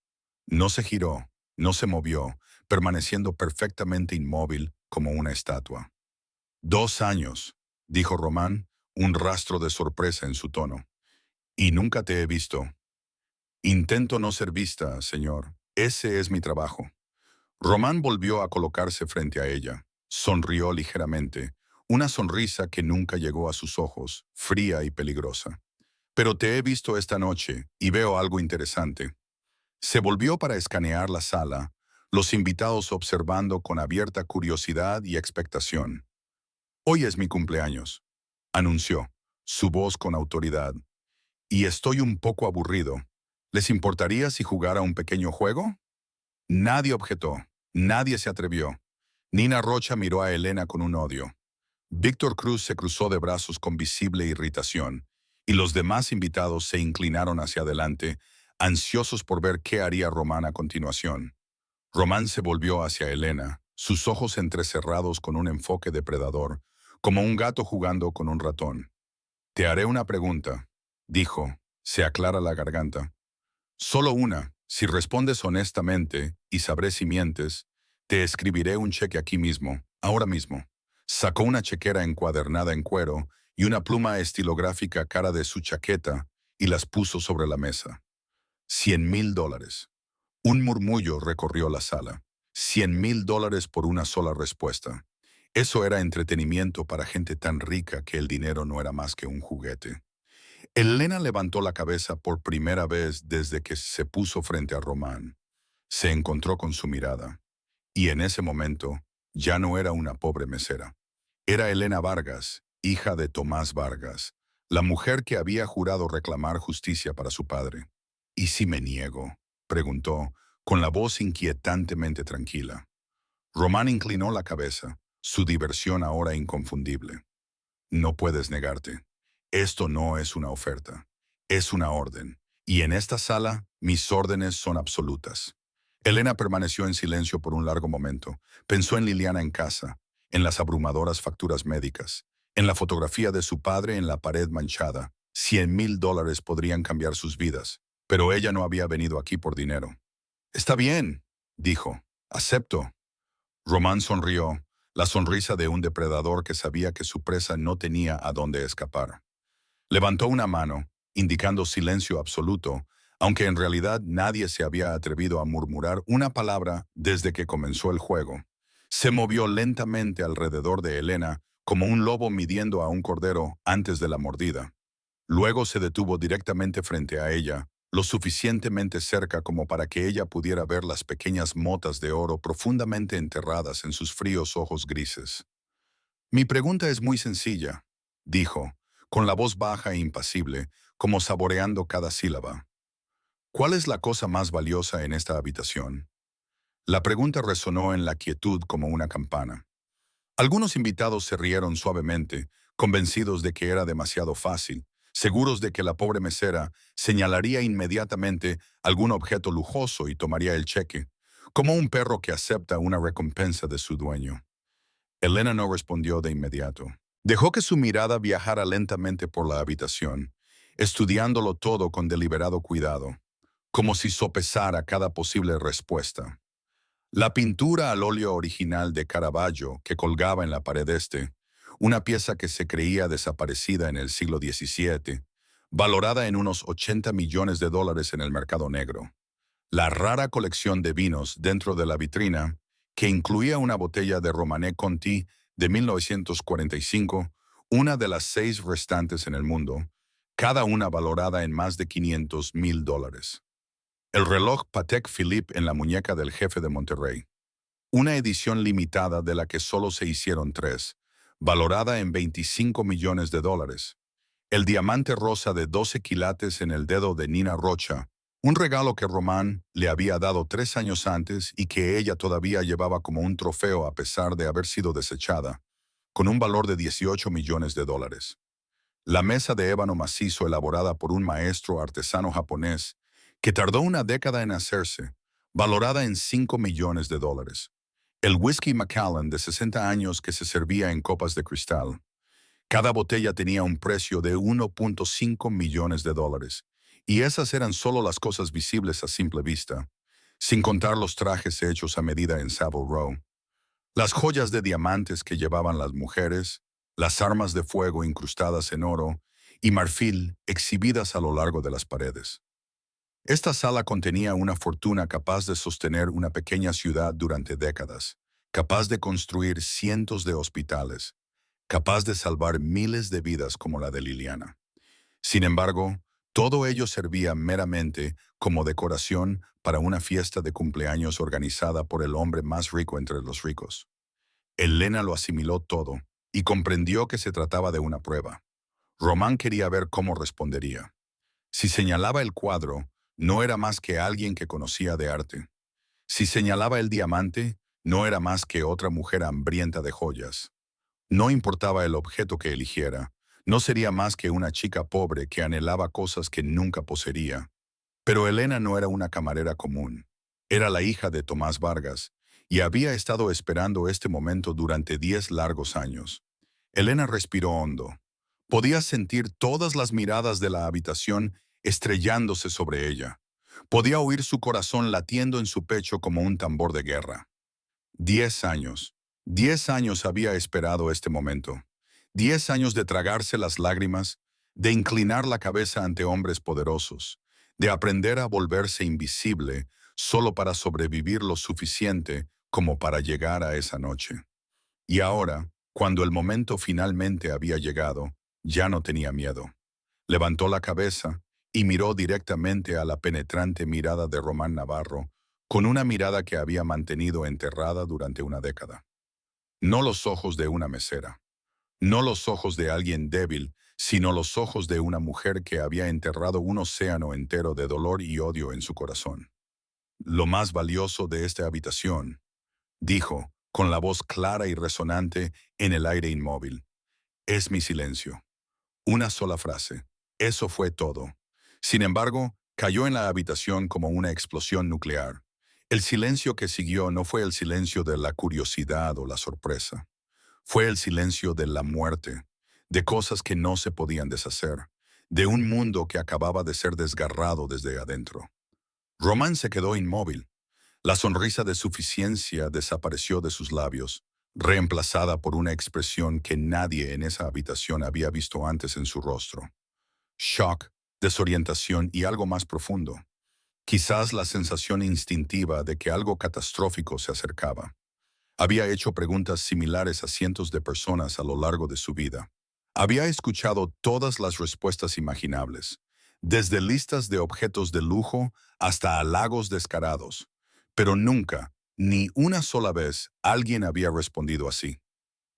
No se giró, no se movió, permaneciendo perfectamente inmóvil como una estatua. 2 años, dijo Román, un rastro de sorpresa en su tono. Y nunca te he visto. Intento no ser vista, señor. Ese es mi trabajo. Román volvió a colocarse frente a ella. Sonrió ligeramente, una sonrisa que nunca llegó a sus ojos, fría y peligrosa. Pero te he visto esta noche y veo algo interesante. Se volvió para escanear la sala, los invitados observando con abierta curiosidad y expectación. Hoy es mi cumpleaños, anunció, su voz con autoridad. Y estoy un poco aburrido. ¿Les importaría si jugara un pequeño juego? Nadie objetó, nadie se atrevió. Nina Rocha miró a Elena con un odio. Víctor Cruz se cruzó de brazos con visible irritación, y los demás invitados se inclinaron hacia adelante, ansiosos por ver qué haría Román a continuación. Román se volvió hacia Elena, sus ojos entrecerrados con un enfoque depredador, como un gato jugando con un ratón. Te haré una pregunta, dijo, se aclara la garganta. Solo una. Si respondes honestamente, y sabré si mientes, te escribiré un cheque aquí mismo, ahora mismo. Sacó una chequera encuadernada en cuero y una pluma estilográfica a cara de su chaqueta y las puso sobre la mesa. $100,000. Un murmullo recorrió la sala. $100,000 por una sola respuesta. Eso era entretenimiento para gente tan rica que el dinero no era más que un juguete. Elena levantó la cabeza por primera vez desde que se puso frente a Román. Se encontró con su mirada. Y en ese momento, ya no era una pobre mesera. Era Elena Vargas, hija de Tomás Vargas, la mujer que había jurado reclamar justicia para su padre. ¿Y si me niego?, preguntó, con la voz inquietantemente tranquila. Román inclinó la cabeza, su diversión ahora inconfundible. No puedes negarte. Esto no es una oferta, es una orden. Y en esta sala, mis órdenes son absolutas. Elena permaneció en silencio por un largo momento. Pensó en Liliana en casa, en las abrumadoras facturas médicas, en la fotografía de su padre en la pared manchada. $100,000 podrían cambiar sus vidas, pero ella no había venido aquí por dinero. Está bien, dijo. Acepto. Román sonrió, la sonrisa de un depredador que sabía que su presa no tenía a dónde escapar. Levantó una mano, indicando silencio absoluto, aunque en realidad nadie se había atrevido a murmurar una palabra desde que comenzó el juego. Se movió lentamente alrededor de Elena, como un lobo midiendo a un cordero antes de la mordida. Luego se detuvo directamente frente a ella, lo suficientemente cerca como para que ella pudiera ver las pequeñas motas de oro profundamente enterradas en sus fríos ojos grises. Mi pregunta es muy sencilla, dijo, con la voz baja e impasible, como saboreando cada sílaba. ¿Cuál es la cosa más valiosa en esta habitación? La pregunta resonó en la quietud como una campana. Algunos invitados se rieron suavemente, convencidos de que era demasiado fácil, seguros de que la pobre mesera señalaría inmediatamente algún objeto lujoso y tomaría el cheque, como un perro que acepta una recompensa de su dueño. Elena no respondió de inmediato. Dejó que su mirada viajara lentamente por la habitación, estudiándolo todo con deliberado cuidado, como si sopesara cada posible respuesta. La pintura al óleo original de Caravaggio que colgaba en la pared este, una pieza que se creía desaparecida en el siglo XVII, valorada en unos $80 millones en el mercado negro. La rara colección de vinos dentro de la vitrina, que incluía una botella de Romanée Conti de 1945, una de las 6 restantes en el mundo, cada una valorada en más de $500,000. El reloj Patek Philippe en la muñeca del jefe de Monterrey. Una edición limitada de la que solo se hicieron 3, valorada en $25 millones. El diamante rosa de 12 quilates en el dedo de Nina Rocha, un regalo que Román le había dado 3 años antes y que ella todavía llevaba como un trofeo a pesar de haber sido desechada, con un valor de $18 millones. La mesa de ébano macizo elaborada por un maestro artesano japonés que tardó una década en hacerse, valorada en $5 millones. El whisky Macallan de 60 años que se servía en copas de cristal. Cada botella tenía un precio de 1.5 millones de dólares, y esas eran solo las cosas visibles a simple vista, sin contar los trajes hechos a medida en Savile Row, las joyas de diamantes que llevaban las mujeres, las armas de fuego incrustadas en oro y marfil exhibidas a lo largo de las paredes. Esta sala contenía una fortuna capaz de sostener una pequeña ciudad durante décadas, capaz de construir cientos de hospitales, capaz de salvar miles de vidas como la de Liliana. Sin embargo, todo ello servía meramente como decoración para una fiesta de cumpleaños organizada por el hombre más rico entre los ricos. Elena lo asimiló todo y comprendió que se trataba de una prueba. Román quería ver cómo respondería. Si señalaba el cuadro, no era más que alguien que conocía de arte. Si señalaba el diamante, no era más que otra mujer hambrienta de joyas. No importaba el objeto que eligiera, no sería más que una chica pobre que anhelaba cosas que nunca poseería. Pero Elena no era una camarera común. Era la hija de Tomás Vargas, y había estado esperando este momento durante 10 largos años. Elena respiró hondo. Podía sentir todas las miradas de la habitación estrellándose sobre ella. Podía oír su corazón latiendo en su pecho como un tambor de guerra. 10 años. 10 años había esperado este momento. 10 años de tragarse las lágrimas, de inclinar la cabeza ante hombres poderosos, de aprender a volverse invisible solo para sobrevivir lo suficiente como para llegar a esa noche. Y ahora, cuando el momento finalmente había llegado, ya no tenía miedo. Levantó la cabeza y miró directamente a la penetrante mirada de Román Navarro, con una mirada que había mantenido enterrada durante una década. No los ojos de una mesera, no los ojos de alguien débil, sino los ojos de una mujer que había enterrado un océano entero de dolor y odio en su corazón. Lo más valioso de esta habitación, dijo, con la voz clara y resonante en el aire inmóvil, es mi silencio. Una sola frase. Eso fue todo. Sin embargo, cayó en la habitación como una explosión nuclear. El silencio que siguió no fue el silencio de la curiosidad o la sorpresa. Fue el silencio de la muerte, de cosas que no se podían deshacer, de un mundo que acababa de ser desgarrado desde adentro. Román se quedó inmóvil. La sonrisa de suficiencia desapareció de sus labios, reemplazada por una expresión que nadie en esa habitación había visto antes en su rostro. Shock, desorientación y algo más profundo. Quizás la sensación instintiva de que algo catastrófico se acercaba. Había hecho preguntas similares a cientos de personas a lo largo de su vida. Había escuchado todas las respuestas imaginables, desde listas de objetos de lujo hasta halagos descarados, pero nunca, ni una sola vez, alguien había respondido así.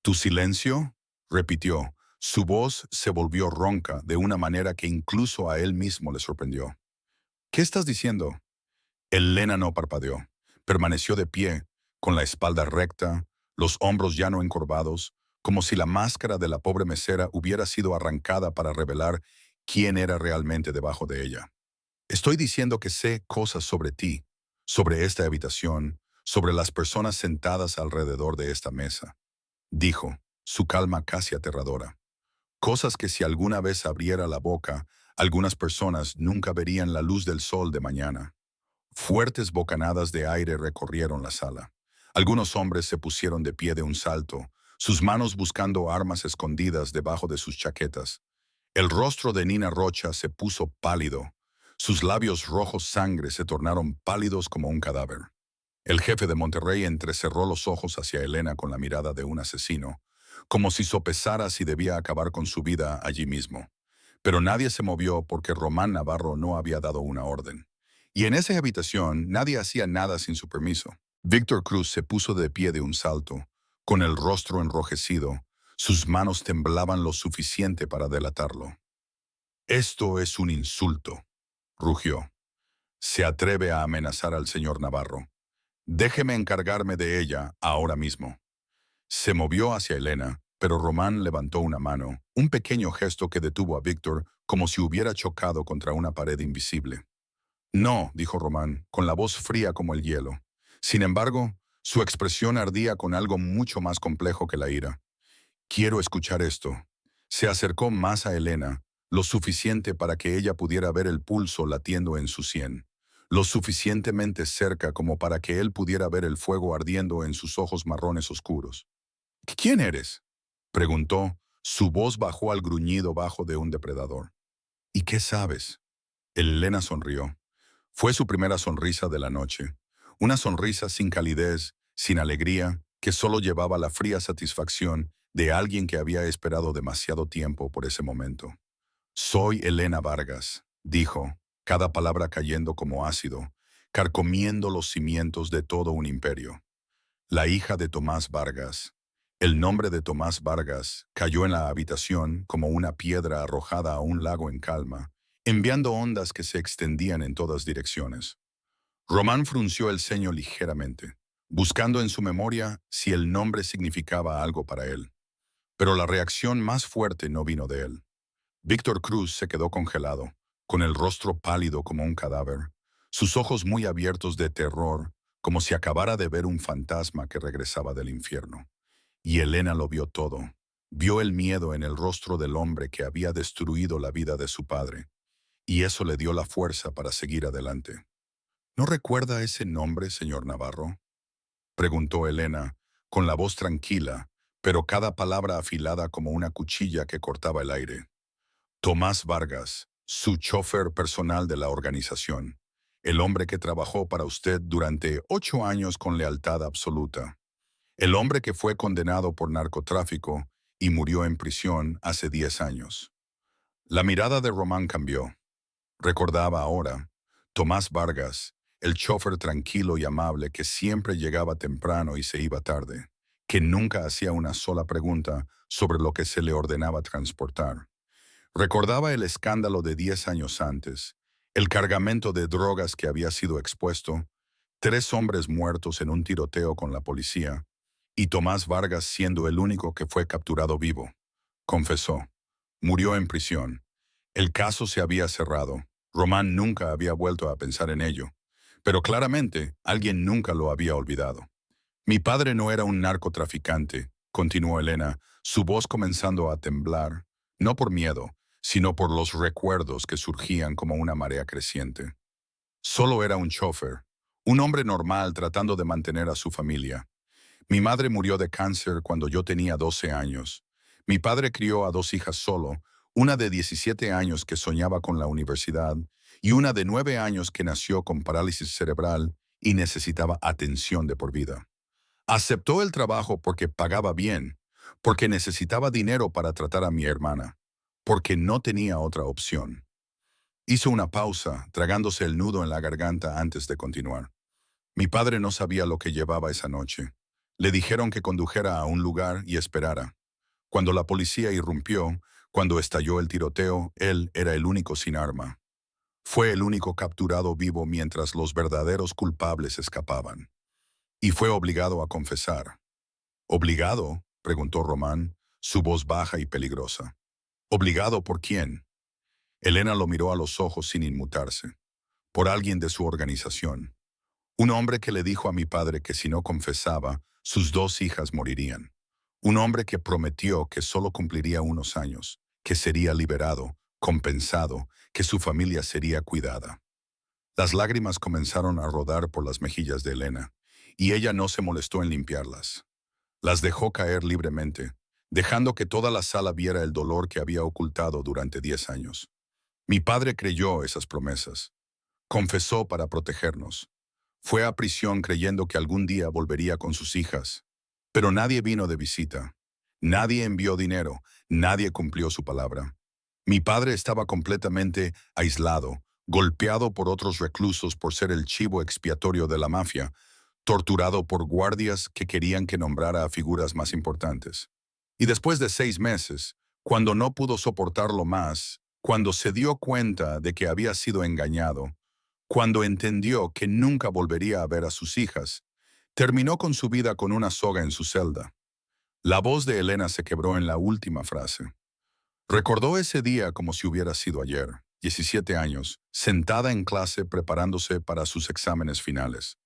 ¿Tu silencio? Repitió. Su voz se volvió ronca de una manera que incluso a él mismo le sorprendió. ¿Qué estás diciendo? Elena no parpadeó. Permaneció de pie, con la espalda recta, los hombros ya no encorvados, como si la máscara de la pobre mesera hubiera sido arrancada para revelar quién era realmente debajo de ella. Estoy diciendo que sé cosas sobre ti, sobre esta habitación, sobre las personas sentadas alrededor de esta mesa, dijo, su calma casi aterradora. Cosas que si alguna vez abriera la boca, algunas personas nunca verían la luz del sol de mañana. Fuertes bocanadas de aire recorrieron la sala. Algunos hombres se pusieron de pie de un salto, sus manos buscando armas escondidas debajo de sus chaquetas. El rostro de Nina Rocha se puso pálido. Sus labios rojos sangre se tornaron pálidos como un cadáver. El jefe de Monterrey entrecerró los ojos hacia Elena con la mirada de un asesino, como si sopesara si debía acabar con su vida allí mismo. Pero nadie se movió porque Román Navarro no había dado una orden. Y en esa habitación nadie hacía nada sin su permiso. Víctor Cruz se puso de pie de un salto, con el rostro enrojecido. Sus manos temblaban lo suficiente para delatarlo. «Esto es un insulto», rugió. «Se atreve a amenazar al señor Navarro. Déjeme encargarme de ella ahora mismo». Se movió hacia Elena, pero Román levantó una mano, un pequeño gesto que detuvo a Víctor como si hubiera chocado contra una pared invisible. «No», dijo Román, con la voz fría como el hielo. Sin embargo, Su expresión ardía con algo mucho más complejo que la ira. Quiero escuchar esto. Se acercó más a Elena, lo suficiente para que ella pudiera ver el pulso latiendo en su sien, lo suficientemente cerca como para que él pudiera ver el fuego ardiendo en sus ojos marrones oscuros. ¿Quién eres?, preguntó. Su voz bajó al gruñido bajo de un depredador. ¿Y qué sabes? Elena sonrió. Fue su primera sonrisa de la noche. Una sonrisa sin calidez, sin alegría, que solo llevaba la fría satisfacción de alguien que había esperado demasiado tiempo por ese momento. Soy Elena Vargas, dijo, cada palabra cayendo como ácido, carcomiendo los cimientos de todo un imperio. La hija de Tomás Vargas. El nombre de Tomás Vargas cayó en la habitación como una piedra arrojada a un lago en calma, enviando ondas que se extendían en todas direcciones. Román frunció el ceño ligeramente, buscando en su memoria si el nombre significaba algo para él. Pero la reacción más fuerte no vino de él. Víctor Cruz se quedó congelado, con el rostro pálido como un cadáver, sus ojos muy abiertos de terror, como si acabara de ver un fantasma que regresaba del infierno. Y Elena lo vio todo. Vio el miedo en el rostro del hombre que había destruido la vida de su padre, y eso le dio la fuerza para seguir adelante. ¿No recuerda ese nombre, señor Navarro?, preguntó Elena, con la voz tranquila, pero cada palabra afilada como una cuchilla que cortaba el aire. Tomás Vargas, su chofer personal de la organización, el hombre que trabajó para usted durante 8 años con lealtad absoluta, el hombre que fue condenado por narcotráfico y murió en prisión hace 10 años. La mirada de Román cambió. Recordaba ahora, Tomás Vargas, el chofer tranquilo y amable que siempre llegaba temprano y se iba tarde, que nunca hacía una sola pregunta sobre lo que se le ordenaba transportar. Recordaba el escándalo de 10 años antes, el cargamento de drogas que había sido expuesto, 3 hombres muertos en un tiroteo con la policía, y Tomás Vargas siendo el único que fue capturado vivo. Confesó. Murió en prisión. El caso se había cerrado. Román nunca había vuelto a pensar en ello. Pero claramente, alguien nunca lo había olvidado. Mi padre no era un narcotraficante, continuó Elena, su voz comenzando a temblar, no por miedo, sino por los recuerdos que surgían como una marea creciente. Solo era un chofer, un hombre normal tratando de mantener a su familia. Mi madre murió de cáncer cuando yo tenía 12 años. Mi padre crió a 2 hijas solo, una de 17 años que soñaba con la universidad y una de 9 años que nació con parálisis cerebral y necesitaba atención de por vida. Aceptó el trabajo porque pagaba bien, porque necesitaba dinero para tratar a mi hermana, porque no tenía otra opción. Hizo una pausa, tragándose el nudo en la garganta antes de continuar. Mi padre no sabía lo que llevaba esa noche. Le dijeron que condujera a un lugar y esperara. Cuando la policía irrumpió, cuando estalló el tiroteo, él era el único sin arma. Fue el único capturado vivo mientras los verdaderos culpables escapaban. Y fue obligado a confesar. ¿Obligado?, preguntó Román, su voz baja y peligrosa. ¿Obligado por quién? Elena lo miró a los ojos sin inmutarse. Por alguien de su organización. Un hombre que le dijo a mi padre que si no confesaba, sus 2 hijas morirían. Un hombre que prometió que solo cumpliría unos años, que sería liberado, compensado, que su familia sería cuidada. Las lágrimas comenzaron a rodar por las mejillas de Elena, y ella no se molestó en limpiarlas. Las dejó caer libremente, dejando que toda la sala viera el dolor que había ocultado durante 10 años. Mi padre creyó esas promesas. Confesó para protegernos. Fue a prisión creyendo que algún día volvería con sus hijas. Pero nadie vino de visita. Nadie envió dinero. Nadie cumplió su palabra. Mi padre estaba completamente aislado, golpeado por otros reclusos por ser el chivo expiatorio de la mafia, torturado por guardias que querían que nombrara a figuras más importantes. Y después de 6 meses, cuando no pudo soportarlo más, cuando se dio cuenta de que había sido engañado, cuando entendió que nunca volvería a ver a sus hijas, terminó con su vida con una soga en su celda. La voz de Elena se quebró en la última frase. Recordó ese día como si hubiera sido ayer, 17 años, sentada en clase preparándose para sus exámenes finales.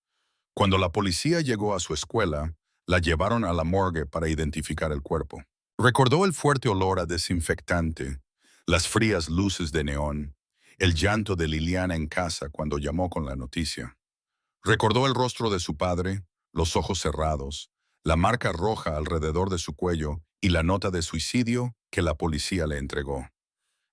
Cuando la policía llegó a su escuela, la llevaron a la morgue para identificar el cuerpo. Recordó el fuerte olor a desinfectante, las frías luces de neón, el llanto de Liliana en casa cuando llamó con la noticia. Recordó el rostro de su padre, los ojos cerrados, la marca roja alrededor de su cuello y la nota de suicidio que la policía le entregó.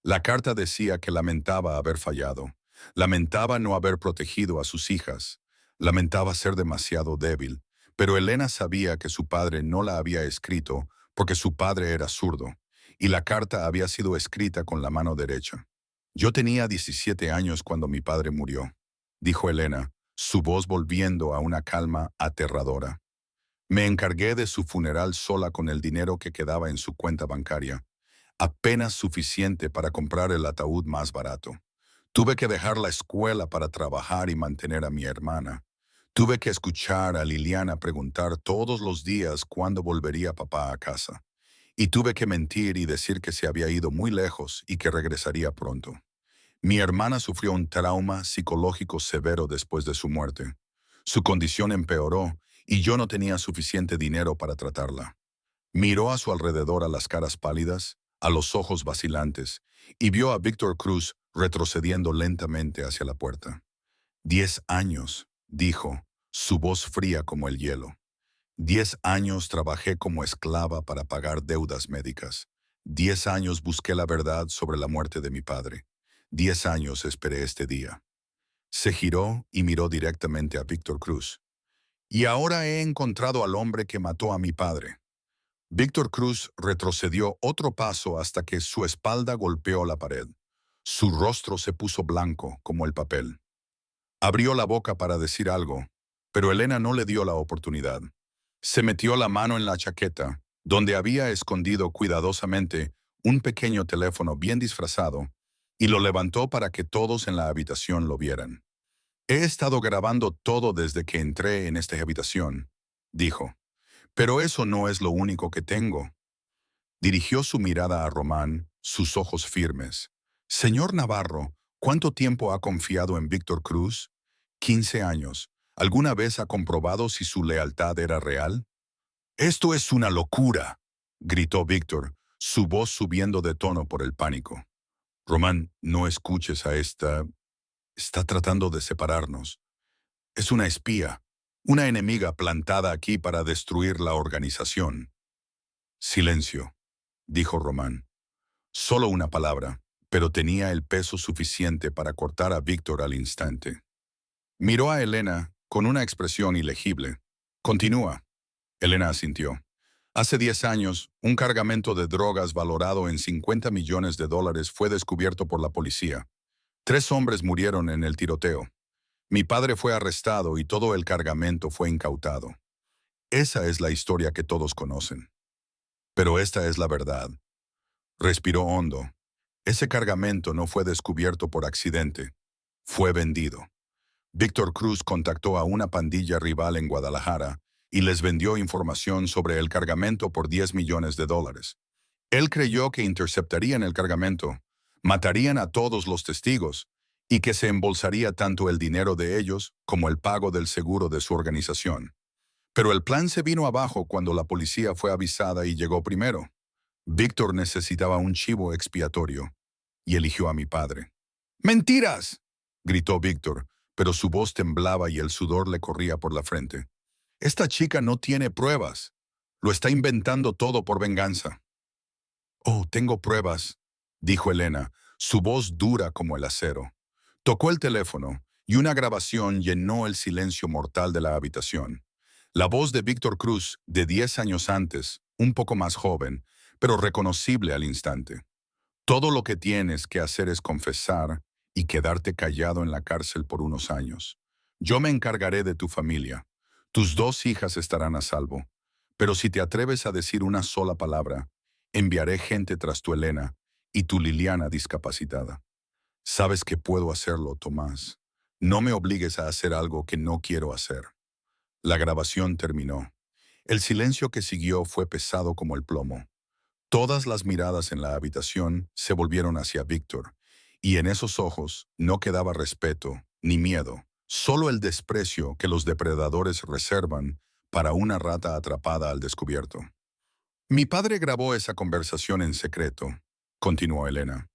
La carta decía que lamentaba haber fallado, lamentaba no haber protegido a sus hijas, lamentaba ser demasiado débil, pero Elena sabía que su padre no la había escrito porque su padre era zurdo, y la carta había sido escrita con la mano derecha. Yo tenía 17 años cuando mi padre murió, dijo Elena, su voz volviendo a una calma aterradora. Me encargué de su funeral sola con el dinero que quedaba en su cuenta bancaria, apenas suficiente para comprar el ataúd más barato. Tuve que dejar la escuela para trabajar y mantener a mi hermana. Tuve que escuchar a Liliana preguntar todos los días cuándo volvería papá a casa. Y tuve que mentir y decir que se había ido muy lejos y que regresaría pronto. Mi hermana sufrió un trauma psicológico severo después de su muerte. Su condición empeoró y yo no tenía suficiente dinero para tratarla. Miró a su alrededor a las caras pálidas, a los ojos vacilantes, y vio a Víctor Cruz retrocediendo lentamente hacia la puerta. 10 años, dijo, su voz fría como el hielo. 10 años trabajé como esclava para pagar deudas médicas. 10 años busqué la verdad sobre la muerte de mi padre. 10 años esperé este día. Se giró y miró directamente a Víctor Cruz. Y ahora he encontrado al hombre que mató a mi padre. Víctor Cruz retrocedió otro paso hasta que su espalda golpeó la pared. Su rostro se puso blanco como el papel. Abrió la boca para decir algo, pero Elena no le dio la oportunidad. Se metió la mano en la chaqueta, donde había escondido cuidadosamente un pequeño teléfono bien disfrazado, y lo levantó para que todos en la habitación lo vieran. He estado grabando todo desde que entré en esta habitación, dijo. Pero eso no es lo único que tengo. Dirigió su mirada a Román, sus ojos firmes. Señor Navarro, ¿cuánto tiempo ha confiado en Víctor Cruz? 15 años. ¿Alguna vez ha comprobado si su lealtad era real? Esto es una locura, gritó Víctor, su voz subiendo de tono por el pánico. Román, no escuches a esta. Está tratando de separarnos. Es una espía, una enemiga plantada aquí para destruir la organización. Silencio, dijo Román. Solo una palabra, pero tenía el peso suficiente para cortar a Víctor al instante. Miró a Elena con una expresión ilegible. Continúa. Elena asintió. Hace 10 años, un cargamento de drogas valorado en $50 millones fue descubierto por la policía. 3 hombres murieron en el tiroteo. Mi padre fue arrestado y todo el cargamento fue incautado. Esa es la historia que todos conocen. Pero esta es la verdad. Respiró hondo. Ese cargamento no fue descubierto por accidente. Fue vendido. Víctor Cruz contactó a una pandilla rival en Guadalajara y les vendió información sobre el cargamento por $10 millones. Él creyó que interceptarían el cargamento, matarían a todos los testigos y que se embolsaría tanto el dinero de ellos como el pago del seguro de su organización. Pero el plan se vino abajo cuando la policía fue avisada y llegó primero. Víctor necesitaba un chivo expiatorio y eligió a mi padre. ¡Mentiras!, gritó Víctor, pero su voz temblaba y el sudor le corría por la frente. Esta chica no tiene pruebas. Lo está inventando todo por venganza. Oh, tengo pruebas, dijo Elena, su voz dura como el acero. Tocó el teléfono y una grabación llenó el silencio mortal de la habitación. La voz de Víctor Cruz, de 10 años antes, un poco más joven, pero reconocible al instante. Todo lo que tienes que hacer es confesar y quedarte callado en la cárcel por unos años. Yo me encargaré de tu familia. Tus 2 hijas estarán a salvo. Pero si te atreves a decir una sola palabra, enviaré gente tras tu Elena y tu Liliana discapacitada. Sabes que puedo hacerlo, Tomás. No me obligues a hacer algo que no quiero hacer. La grabación terminó. El silencio que siguió fue pesado como el plomo. Todas las miradas en la habitación se volvieron hacia Víctor, y en esos ojos no quedaba respeto ni miedo, solo el desprecio que los depredadores reservan para una rata atrapada al descubierto. Mi padre grabó esa conversación en secreto, continuó Elena.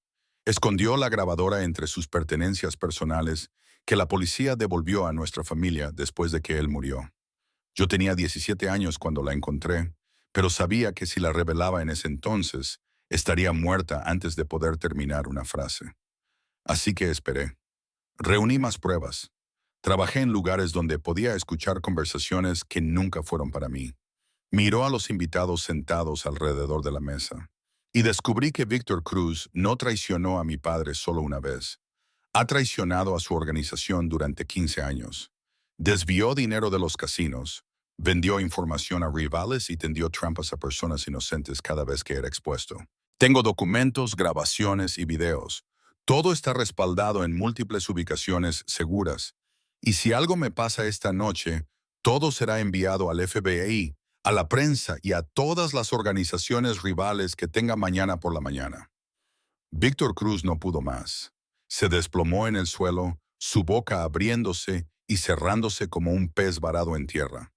Escondió la grabadora entre sus pertenencias personales que la policía devolvió a nuestra familia después de que él murió. Yo tenía 17 años cuando la encontré, pero sabía que si la revelaba en ese entonces, estaría muerta antes de poder terminar una frase. Así que esperé. Reuní más pruebas. Trabajé en lugares donde podía escuchar conversaciones que nunca fueron para mí. Miró a los invitados sentados alrededor de la mesa. Y descubrí que Víctor Cruz no traicionó a mi padre solo una vez. Ha traicionado a su organización durante 15 años. Desvió dinero de los casinos, vendió información a rivales y tendió trampas a personas inocentes cada vez que era expuesto. Tengo documentos, grabaciones y videos. Todo está respaldado en múltiples ubicaciones seguras. Y si algo me pasa esta noche, todo será enviado al FBI, a la prensa y a todas las organizaciones rivales que tenga mañana por la mañana. Víctor Cruz no pudo más. Se desplomó en el suelo, su boca abriéndose y cerrándose como un pez varado en tierra.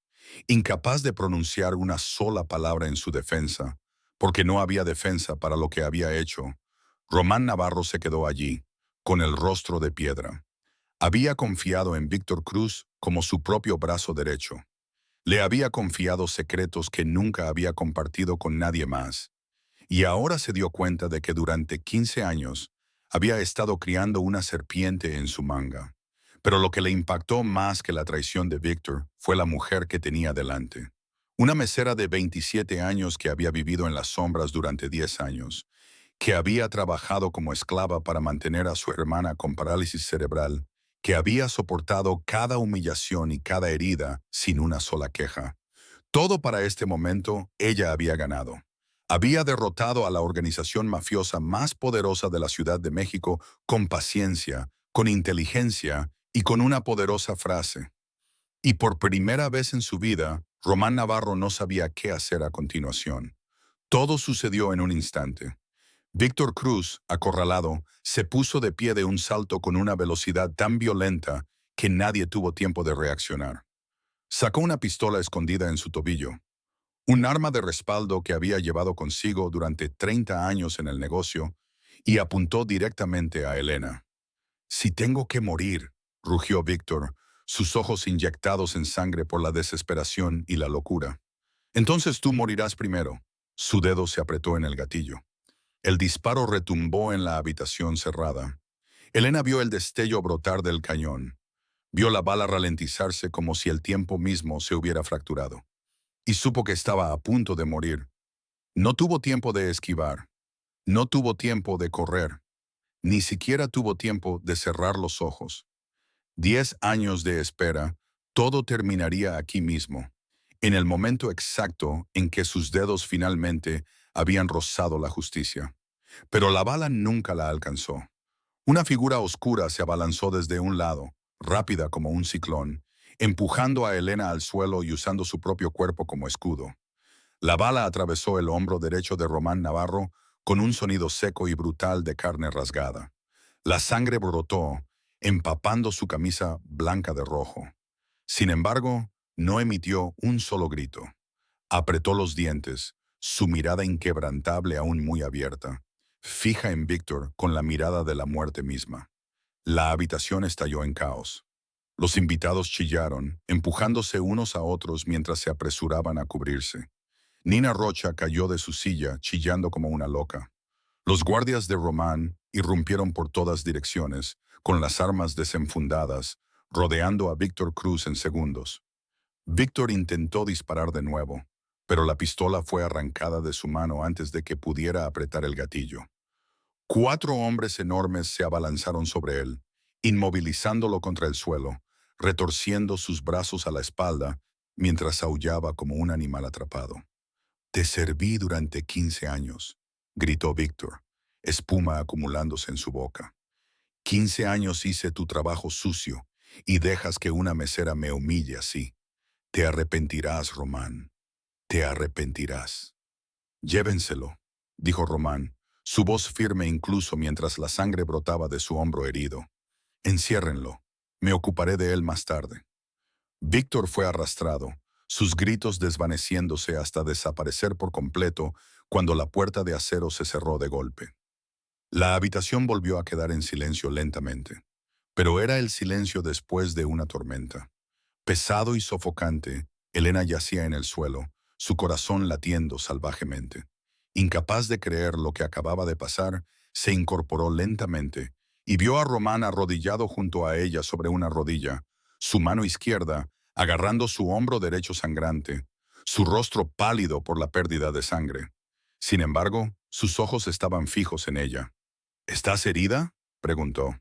Incapaz de pronunciar una sola palabra en su defensa, porque no había defensa para lo que había hecho, Román Navarro se quedó allí, con el rostro de piedra. Había confiado en Víctor Cruz como su propio brazo derecho. Le había confiado secretos que nunca había compartido con nadie más. Y ahora se dio cuenta de que durante 15 años había estado criando una serpiente en su manga. Pero lo que le impactó más que la traición de Víctor fue la mujer que tenía delante. Una mesera de 27 años que había vivido en las sombras durante 10 años, que había trabajado como esclava para mantener a su hermana con parálisis cerebral, que había soportado cada humillación y cada herida sin una sola queja. Todo para este momento ella había ganado. Había derrotado a la organización mafiosa más poderosa de la Ciudad de México con paciencia, con inteligencia y con una poderosa frase. Y por primera vez en su vida, Román Navarro no sabía qué hacer a continuación. Todo sucedió en un instante. Víctor Cruz, acorralado, se puso de pie de un salto con una velocidad tan violenta que nadie tuvo tiempo de reaccionar. Sacó una pistola escondida en su tobillo, un arma de respaldo que había llevado consigo durante 30 años en el negocio, y apuntó directamente a Elena. «Si tengo que morir», rugió Víctor, sus ojos inyectados en sangre por la desesperación y la locura. «Entonces tú morirás primero». Su dedo se apretó en el gatillo. El disparo retumbó en la habitación cerrada. Elena vio el destello brotar del cañón. Vio la bala ralentizarse como si el tiempo mismo se hubiera fracturado. Y supo que estaba a punto de morir. No tuvo tiempo de esquivar. No tuvo tiempo de correr. Ni siquiera tuvo tiempo de cerrar los ojos. 10 años de espera, todo terminaría aquí mismo, en el momento exacto en que sus dedos finalmente habían rozado la justicia. Pero la bala nunca la alcanzó. Una figura oscura se abalanzó desde un lado, rápida como un ciclón, empujando a Elena al suelo y usando su propio cuerpo como escudo. La bala atravesó el hombro derecho de Román Navarro con un sonido seco y brutal de carne rasgada. La sangre brotó, empapando su camisa blanca de rojo. Sin embargo, no emitió un solo grito. Apretó los dientes, su mirada inquebrantable aún muy abierta, fija en Víctor con la mirada de la muerte misma. La habitación estalló en caos. Los invitados chillaron, empujándose unos a otros mientras se apresuraban a cubrirse. Nina Rocha cayó de su silla, chillando como una loca. Los guardias de Román irrumpieron por todas direcciones, con las armas desenfundadas, rodeando a Víctor Cruz en segundos. Víctor intentó disparar de nuevo, pero la pistola fue arrancada de su mano antes de que pudiera apretar el gatillo. 4 hombres enormes se abalanzaron sobre él, inmovilizándolo contra el suelo, retorciendo sus brazos a la espalda mientras aullaba como un animal atrapado. «Te serví durante 15 años», gritó Víctor, espuma acumulándose en su boca. «15 años hice tu trabajo sucio y dejas que una mesera me humille así. Te arrepentirás, Román. Te arrepentirás». «Llévenselo», dijo Román, su voz firme incluso mientras la sangre brotaba de su hombro herido. «Enciérrenlo. Me ocuparé de él más tarde. Víctor fue arrastrado, sus gritos desvaneciéndose hasta desaparecer por completo cuando la puerta de acero se cerró de golpe. La habitación volvió a quedar en silencio lentamente, pero era el silencio después de una tormenta. Pesado y sofocante, Elena yacía en el suelo, su corazón latiendo salvajemente. Incapaz de creer lo que acababa de pasar, se incorporó lentamente y vio a Román arrodillado junto a ella sobre una rodilla, su mano izquierda agarrando su hombro derecho sangrante, su rostro pálido por la pérdida de sangre. Sin embargo, sus ojos estaban fijos en ella. ¿Estás herida?, preguntó.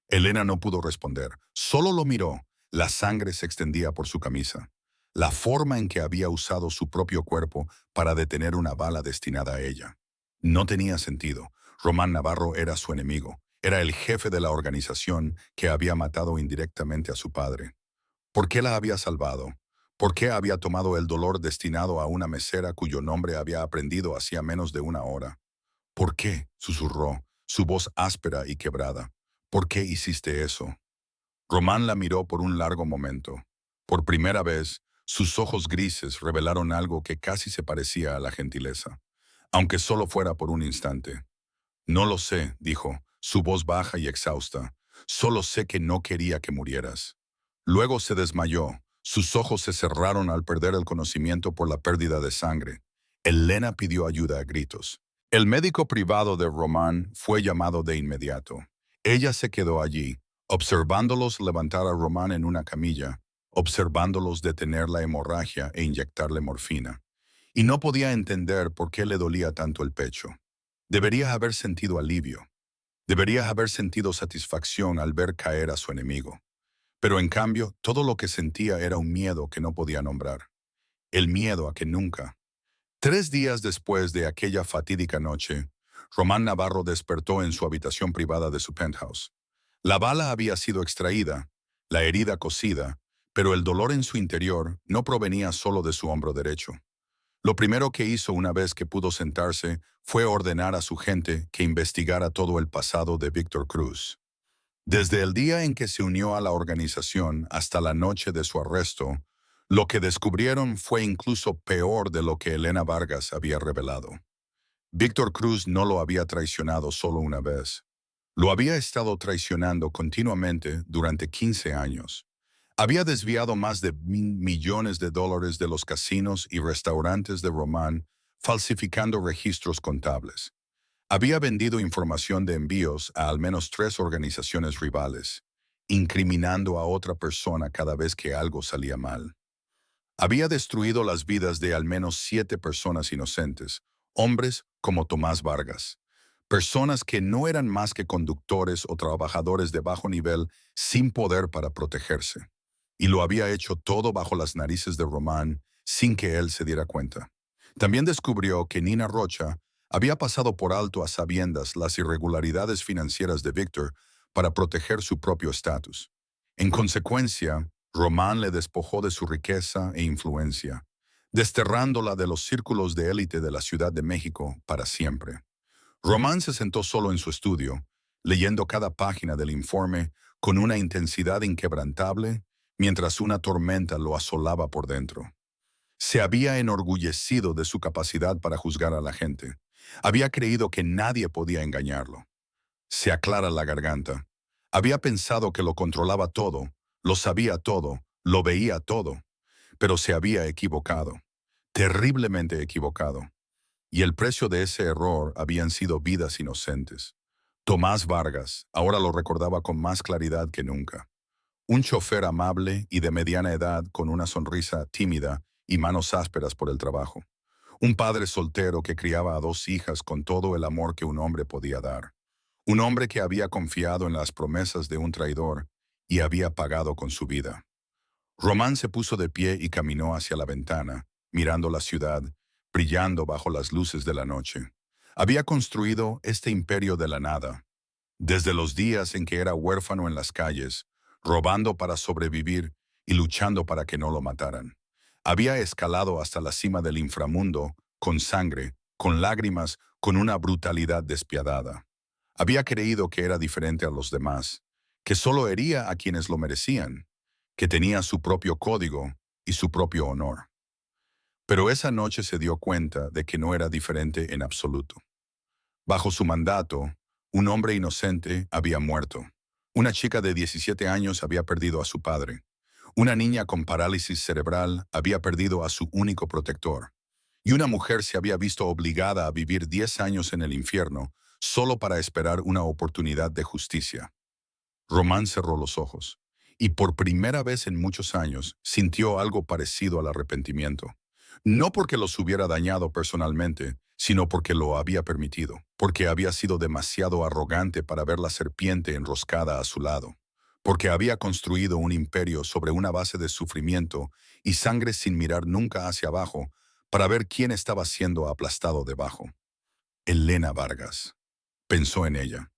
Elena no pudo responder, solo lo miró. La sangre se extendía por su camisa. La forma en que había usado su propio cuerpo para detener una bala destinada a ella. No tenía sentido. Román Navarro era su enemigo. Era el jefe de la organización que había matado indirectamente a su padre. ¿Por qué la había salvado? ¿Por qué había tomado el dolor destinado a una mesera cuyo nombre había aprendido hacía menos de una hora? ¿Por qué?, susurró, su voz áspera y quebrada. ¿Por qué hiciste eso? Román la miró por un largo momento. Por primera vez, sus ojos grises revelaron algo que casi se parecía a la gentileza, aunque solo fuera por un instante. No lo sé, dijo, su voz baja y exhausta. Solo sé que no quería que murieras. Luego se desmayó. Sus ojos se cerraron al perder el conocimiento por la pérdida de sangre. Elena pidió ayuda a gritos. El médico privado de Román fue llamado de inmediato. Ella se quedó allí, observándolos levantar a Román en una camilla, observándolos detener la hemorragia e inyectarle morfina. Y no podía entender por qué le dolía tanto el pecho. Debería haber sentido alivio. Debería haber sentido satisfacción al ver caer a su enemigo. Pero en cambio, todo lo que sentía era un miedo que no podía nombrar. El miedo a que nunca. 3 días después de aquella fatídica noche, Román Navarro despertó en su habitación privada de su penthouse. La bala había sido extraída, la herida cosida, pero el dolor en su interior no provenía solo de su hombro derecho. Lo primero que hizo una vez que pudo sentarse fue ordenar a su gente que investigara todo el pasado de Víctor Cruz. Desde el día en que se unió a la organización hasta la noche de su arresto, lo que descubrieron fue incluso peor de lo que Elena Vargas había revelado. Víctor Cruz no lo había traicionado solo una vez. Lo había estado traicionando continuamente durante 15 años. Había desviado más de $1.000.000 de los casinos y restaurantes de Román, falsificando registros contables. Había vendido información de envíos a al menos 3 organizaciones rivales, incriminando a otra persona cada vez que algo salía mal. Había destruido las vidas de al menos 7 personas inocentes, hombres como Tomás Vargas, personas que no eran más que conductores o trabajadores de bajo nivel sin poder para protegerse. Y lo había hecho todo bajo las narices de Román sin que él se diera cuenta. También descubrió que Nina Rocha había pasado por alto a sabiendas las irregularidades financieras de Víctor para proteger su propio estatus. En consecuencia, Román le despojó de su riqueza e influencia, desterrándola de los círculos de élite de la Ciudad de México para siempre. Román se sentó solo en su estudio, leyendo cada página del informe con una intensidad inquebrantable, mientras una tormenta lo asolaba por dentro. Se había enorgullecido de su capacidad para juzgar a la gente. Había creído que nadie podía engañarlo. Se aclara la garganta. Había pensado que lo controlaba todo, lo sabía todo, lo veía todo, pero se había equivocado, terriblemente equivocado. Y el precio de ese error habían sido vidas inocentes. Tomás Vargas ahora lo recordaba con más claridad que nunca. Un chofer amable y de mediana edad con una sonrisa tímida y manos ásperas por el trabajo. Un padre soltero que criaba a 2 hijas con todo el amor que un hombre podía dar. Un hombre que había confiado en las promesas de un traidor y había pagado con su vida. Román se puso de pie y caminó hacia la ventana, mirando la ciudad, brillando bajo las luces de la noche. Había construido este imperio de la nada. Desde los días en que era huérfano en las calles, robando para sobrevivir y luchando para que no lo mataran. Había escalado hasta la cima del inframundo, con sangre, con lágrimas, con una brutalidad despiadada. Había creído que era diferente a los demás, que solo hería a quienes lo merecían, que tenía su propio código y su propio honor. Pero esa noche se dio cuenta de que no era diferente en absoluto. Bajo su mandato, un hombre inocente había muerto. Una chica de 17 años había perdido a su padre. Una niña con parálisis cerebral había perdido a su único protector. Y una mujer se había visto obligada a vivir 10 años en el infierno solo para esperar una oportunidad de justicia. Román cerró los ojos y por primera vez en muchos años sintió algo parecido al arrepentimiento. No porque los hubiera dañado personalmente, sino porque lo había permitido, porque había sido demasiado arrogante para ver la serpiente enroscada a su lado, porque había construido un imperio sobre una base de sufrimiento y sangre sin mirar nunca hacia abajo para ver quién estaba siendo aplastado debajo. Elena Vargas. Pensó en ella,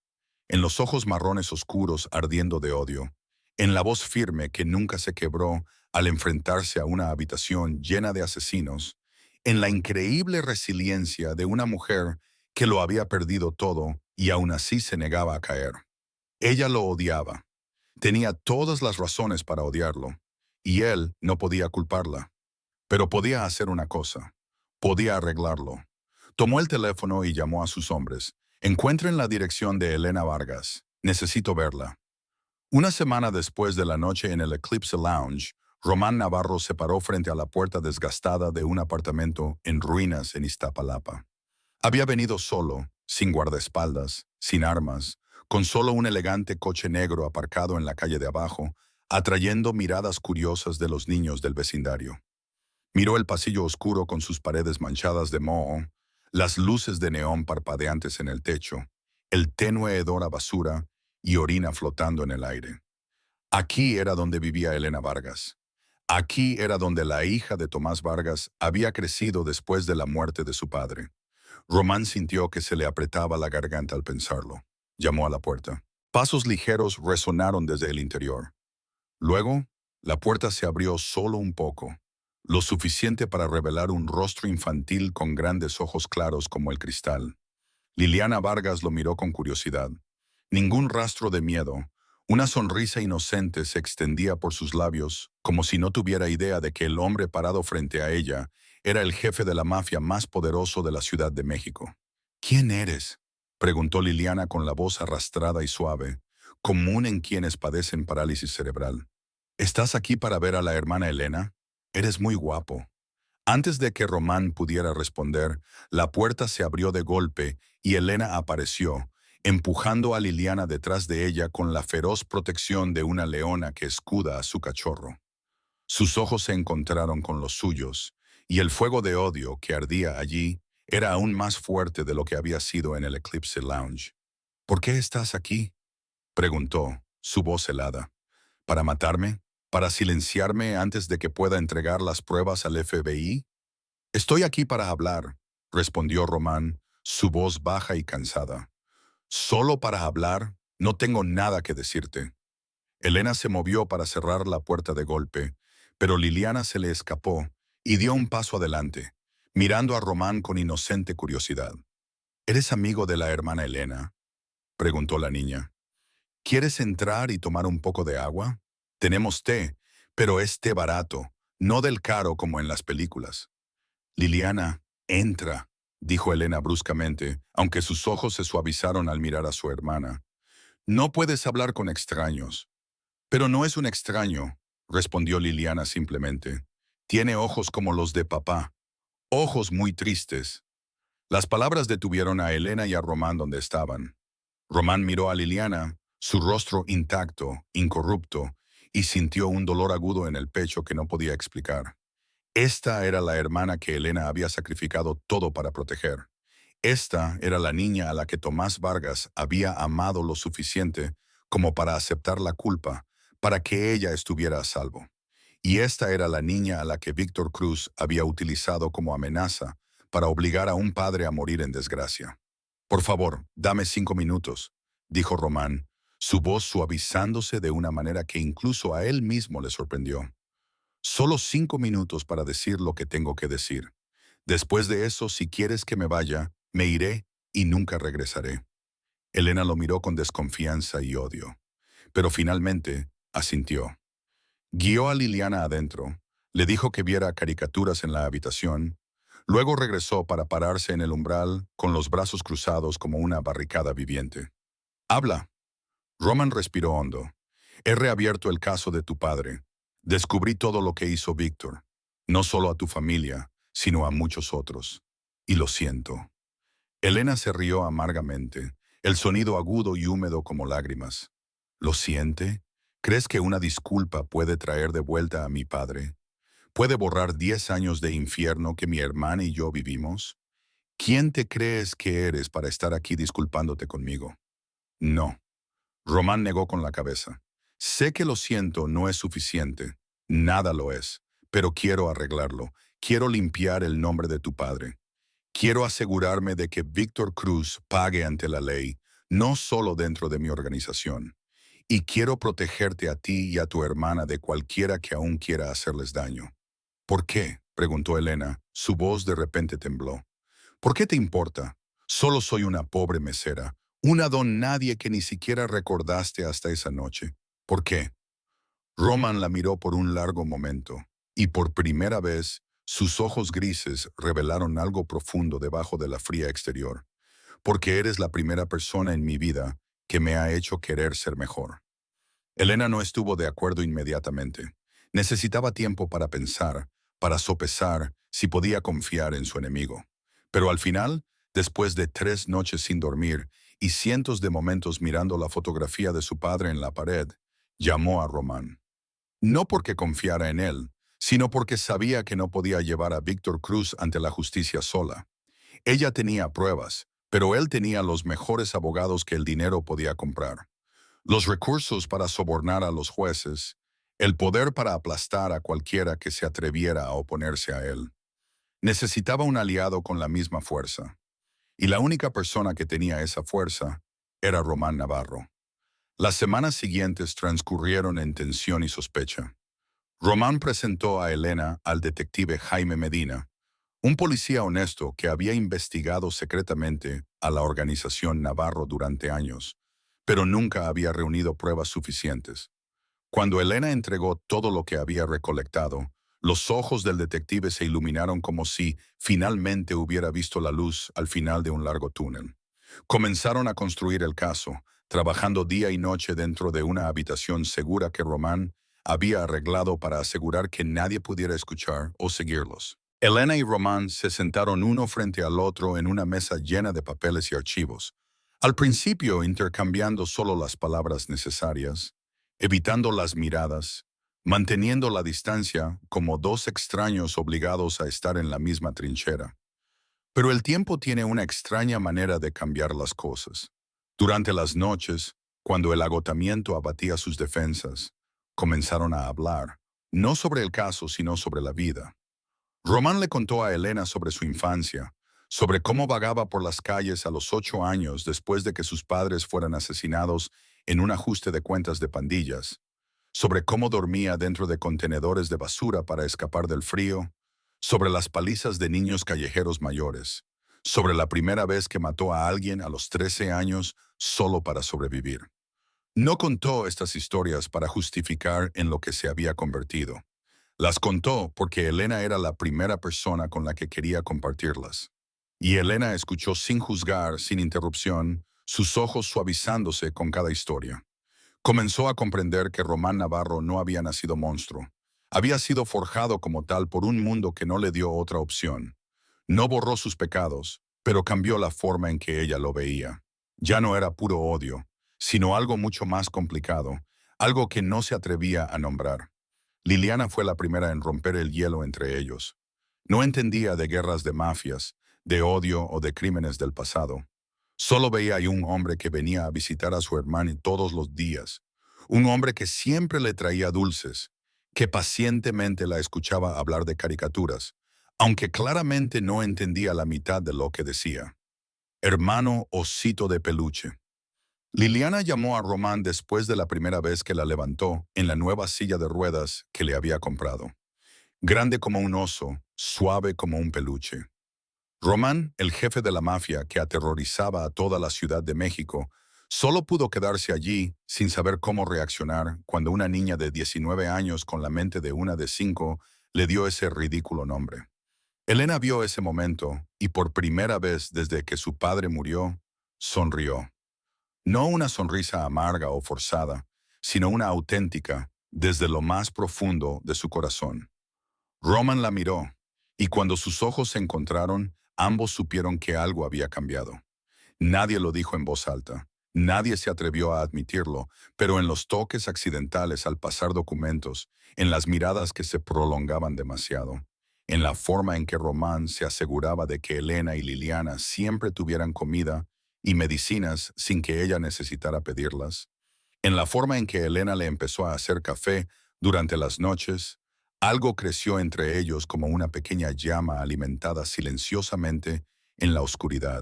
en los ojos marrones oscuros ardiendo de odio, en la voz firme que nunca se quebró al enfrentarse a una habitación llena de asesinos, en la increíble resiliencia de una mujer que lo había perdido todo y aún así se negaba a caer. Ella lo odiaba. Tenía todas las razones para odiarlo, y él no podía culparla. Pero podía hacer una cosa. Podía arreglarlo. Tomó el teléfono y llamó a sus hombres. Encuentren la dirección de Elena Vargas. Necesito verla. Una semana después de la noche en el Eclipse Lounge, Román Navarro se paró frente a la puerta desgastada de un apartamento en ruinas en Iztapalapa. Había venido solo, sin guardaespaldas, sin armas, con solo un elegante coche negro aparcado en la calle de abajo, atrayendo miradas curiosas de los niños del vecindario. Miró el pasillo oscuro con sus paredes manchadas de moho, las luces de neón parpadeantes en el techo, el tenue hedor a basura y orina flotando en el aire. Aquí era donde vivía Elena Vargas. Aquí era donde la hija de Tomás Vargas había crecido después de la muerte de su padre. Román sintió que se le apretaba la garganta al pensarlo. Llamó a la puerta. Pasos ligeros resonaron desde el interior. Luego, la puerta se abrió solo un poco, lo suficiente para revelar un rostro infantil con grandes ojos claros como el cristal. Liliana Vargas lo miró con curiosidad. Ningún rastro de miedo. Una sonrisa inocente se extendía por sus labios, como si no tuviera idea de que el hombre parado frente a ella era el jefe de la mafia más poderoso de la Ciudad de México. ¿Quién eres?, preguntó Liliana con la voz arrastrada y suave, común en quienes padecen parálisis cerebral. ¿Estás aquí para ver a la hermana Elena? Eres muy guapo. Antes de que Román pudiera responder, la puerta se abrió de golpe y Elena apareció, empujando a Liliana detrás de ella con la feroz protección de una leona que escuda a su cachorro. Sus ojos se encontraron con los suyos, y el fuego de odio que ardía allí era aún más fuerte de lo que había sido en el Eclipse Lounge. ¿Por qué estás aquí?, preguntó, su voz helada. ¿Para matarme? ¿Para silenciarme antes de que pueda entregar las pruebas al FBI? Estoy aquí para hablar, respondió Román, su voz baja y cansada. Solo para hablar, no tengo nada que decirte. Elena se movió para cerrar la puerta de golpe, pero Liliana se le escapó y dio un paso adelante, mirando a Román con inocente curiosidad. ¿Eres amigo de la hermana Elena?, preguntó la niña. ¿Quieres entrar y tomar un poco de agua? Tenemos té, pero es té barato, no del caro como en las películas. Liliana, entra, dijo Elena bruscamente, aunque sus ojos se suavizaron al mirar a su hermana. No puedes hablar con extraños. Pero no es un extraño, respondió Liliana simplemente. Tiene ojos como los de papá, ojos muy tristes. Las palabras detuvieron a Elena y a Román donde estaban. Román miró a Liliana, su rostro intacto, incorrupto, y sintió un dolor agudo en el pecho que no podía explicar. Esta era la hermana que Elena había sacrificado todo para proteger. Esta era la niña a la que Tomás Vargas había amado lo suficiente como para aceptar la culpa, para que ella estuviera a salvo. Y esta era la niña a la que Víctor Cruz había utilizado como amenaza para obligar a un padre a morir en desgracia. Por favor, dame 5 minutos, dijo Román, su voz suavizándose de una manera que incluso a él mismo le sorprendió. Solo 5 minutos para decir lo que tengo que decir. Después de eso, si quieres que me vaya, me iré y nunca regresaré. Elena lo miró con desconfianza y odio. pero finalmente asintió. Guió a Liliana adentro, le dijo que viera caricaturas en la habitación, luego regresó para pararse en el umbral con los brazos cruzados como una barricada viviente. «Habla». Roman respiró hondo. «He reabierto el caso de tu padre. Descubrí todo lo que hizo Víctor, no solo a tu familia, sino a muchos otros. Y lo siento». Elena se rió amargamente, el sonido agudo y húmedo como lágrimas. «¿Lo siente? ¿Crees que una disculpa puede traer de vuelta a mi padre? ¿Puede borrar 10 años de infierno que mi hermana y yo vivimos? ¿Quién te crees que eres para estar aquí disculpándote conmigo?» «No». Román negó con la cabeza. «Sé que lo siento no es suficiente. Nada lo es. Pero quiero arreglarlo. Quiero limpiar el nombre de tu padre. Quiero asegurarme de que Víctor Cruz pague ante la ley, no solo dentro de mi organización. Y quiero protegerte a ti y a tu hermana de cualquiera que aún quiera hacerles daño». «¿Por qué?», preguntó Elena. Su voz de repente tembló. «¿Por qué te importa? Solo soy una pobre mesera, una don nadie que ni siquiera recordaste hasta esa noche. ¿Por qué?». Roman la miró por un largo momento, y por primera vez, sus ojos grises revelaron algo profundo debajo de la fría exterior. «Porque eres la primera persona en mi vida que me ha hecho querer ser mejor». Elena no estuvo de acuerdo inmediatamente. Necesitaba tiempo para pensar, para sopesar si podía confiar en su enemigo. Pero al final, después de 3 noches sin dormir y cientos de momentos mirando la fotografía de su padre en la pared, llamó a Román. No porque confiara en él, sino porque sabía que no podía llevar a Víctor Cruz ante la justicia sola. Ella tenía pruebas, pero él tenía los mejores abogados que el dinero podía comprar. Los recursos para sobornar a los jueces, el poder para aplastar a cualquiera que se atreviera a oponerse a él. Necesitaba un aliado con la misma fuerza. Y la única persona que tenía esa fuerza era Román Navarro. Las semanas siguientes transcurrieron en tensión y sospecha. Román presentó a Elena al detective Jaime Medina, un policía honesto que había investigado secretamente a la organización Navarro durante años, pero nunca había reunido pruebas suficientes. Cuando Elena entregó todo lo que había recolectado, los ojos del detective se iluminaron como si finalmente hubiera visto la luz al final de un largo túnel. Comenzaron a construir el caso, trabajando día y noche dentro de una habitación segura que Román había arreglado para asegurar que nadie pudiera escuchar o seguirlos. Elena y Román se sentaron uno frente al otro en una mesa llena de papeles y archivos, al principio intercambiando solo las palabras necesarias, evitando las miradas, manteniendo la distancia como dos extraños obligados a estar en la misma trinchera. Pero el tiempo tiene una extraña manera de cambiar las cosas. Durante las noches, cuando el agotamiento abatía sus defensas, comenzaron a hablar, no sobre el caso, sino sobre la vida. Román le contó a Elena sobre su infancia, sobre cómo vagaba por las calles a los 8 años después de que sus padres fueran asesinados en un ajuste de cuentas de pandillas, sobre cómo dormía dentro de contenedores de basura para escapar del frío, sobre las palizas de niños callejeros mayores, sobre la primera vez que mató a alguien a los 13 años solo para sobrevivir. No contó estas historias para justificar en lo que se había convertido. Las contó porque Elena era la primera persona con la que quería compartirlas. Y Elena escuchó sin juzgar, sin interrupción, sus ojos suavizándose con cada historia. Comenzó a comprender que Román Navarro no había nacido monstruo. Había sido forjado como tal por un mundo que no le dio otra opción. No borró sus pecados, pero cambió la forma en que ella lo veía. Ya no era puro odio, sino algo mucho más complicado, algo que no se atrevía a nombrar. Liliana fue la primera en romper el hielo entre ellos. No entendía de guerras de mafias, de odio o de crímenes del pasado. Solo veía ahí un hombre que venía a visitar a su hermana todos los días, un hombre que siempre le traía dulces, que pacientemente la escuchaba hablar de caricaturas, aunque claramente no entendía la mitad de lo que decía. Hermano osito de peluche. Liliana llamó a Román después de la primera vez que la levantó en la nueva silla de ruedas que le había comprado. Grande como un oso, suave como un peluche. Román, el jefe de la mafia que aterrorizaba a toda la Ciudad de México, Solo pudo quedarse allí sin saber cómo reaccionar cuando una niña de 19 años con la mente de una de 5 le dio ese ridículo nombre. Elena vio ese momento y por primera vez desde que su padre murió, sonrió. No una sonrisa amarga o forzada, sino una auténtica, desde lo más profundo de su corazón. Roman la miró, y cuando sus ojos se encontraron, ambos supieron que algo había cambiado. Nadie lo dijo en voz alta, nadie se atrevió a admitirlo, pero en los toques accidentales al pasar documentos, en las miradas que se prolongaban demasiado, en la forma en que Román se aseguraba de que Elena y Liliana siempre tuvieran comida y medicinas sin que ella necesitara pedirlas, en la forma en que Elena le empezó a hacer café durante las noches, algo creció entre ellos como una pequeña llama alimentada silenciosamente en la oscuridad.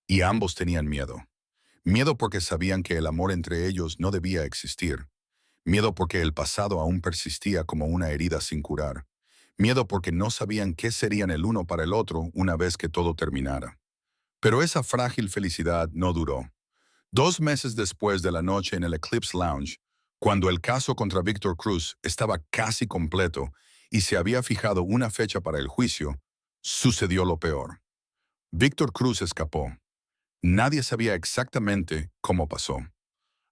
Y ambos tenían miedo. Miedo porque sabían que el amor entre ellos no debía existir. Miedo porque el pasado aún persistía como una herida sin curar. Miedo porque no sabían qué serían el uno para el otro una vez que todo terminara. Pero esa frágil felicidad no duró. 2 meses después de la noche en el Eclipse Lounge, cuando el caso contra Víctor Cruz estaba casi completo y se había fijado una fecha para el juicio, sucedió lo peor. Víctor Cruz escapó. Nadie sabía exactamente cómo pasó.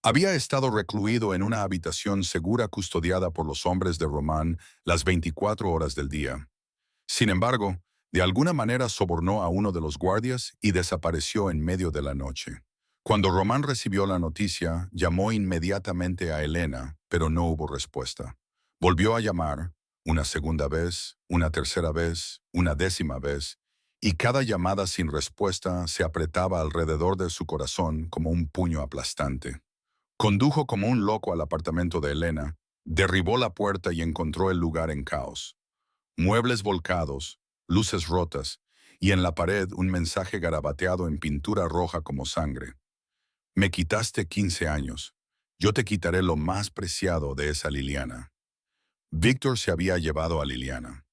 Había estado recluido en una habitación segura custodiada por los hombres de Román las 24 horas del día. Sin embargo, de alguna manera sobornó a uno de los guardias y desapareció en medio de la noche. Cuando Román recibió la noticia, llamó inmediatamente a Elena, pero no hubo respuesta. Volvió a llamar, una segunda vez, una tercera vez, una décima vez, y cada llamada sin respuesta se apretaba alrededor de su corazón como un puño aplastante. Condujo como un loco al apartamento de Elena, derribó la puerta y encontró el lugar en caos. Muebles volcados, luces rotas, y en la pared un mensaje garabateado en pintura roja como sangre. Me quitaste 15 años. Yo te quitaré lo más preciado de esa Liliana. Víctor se había llevado a Liliana.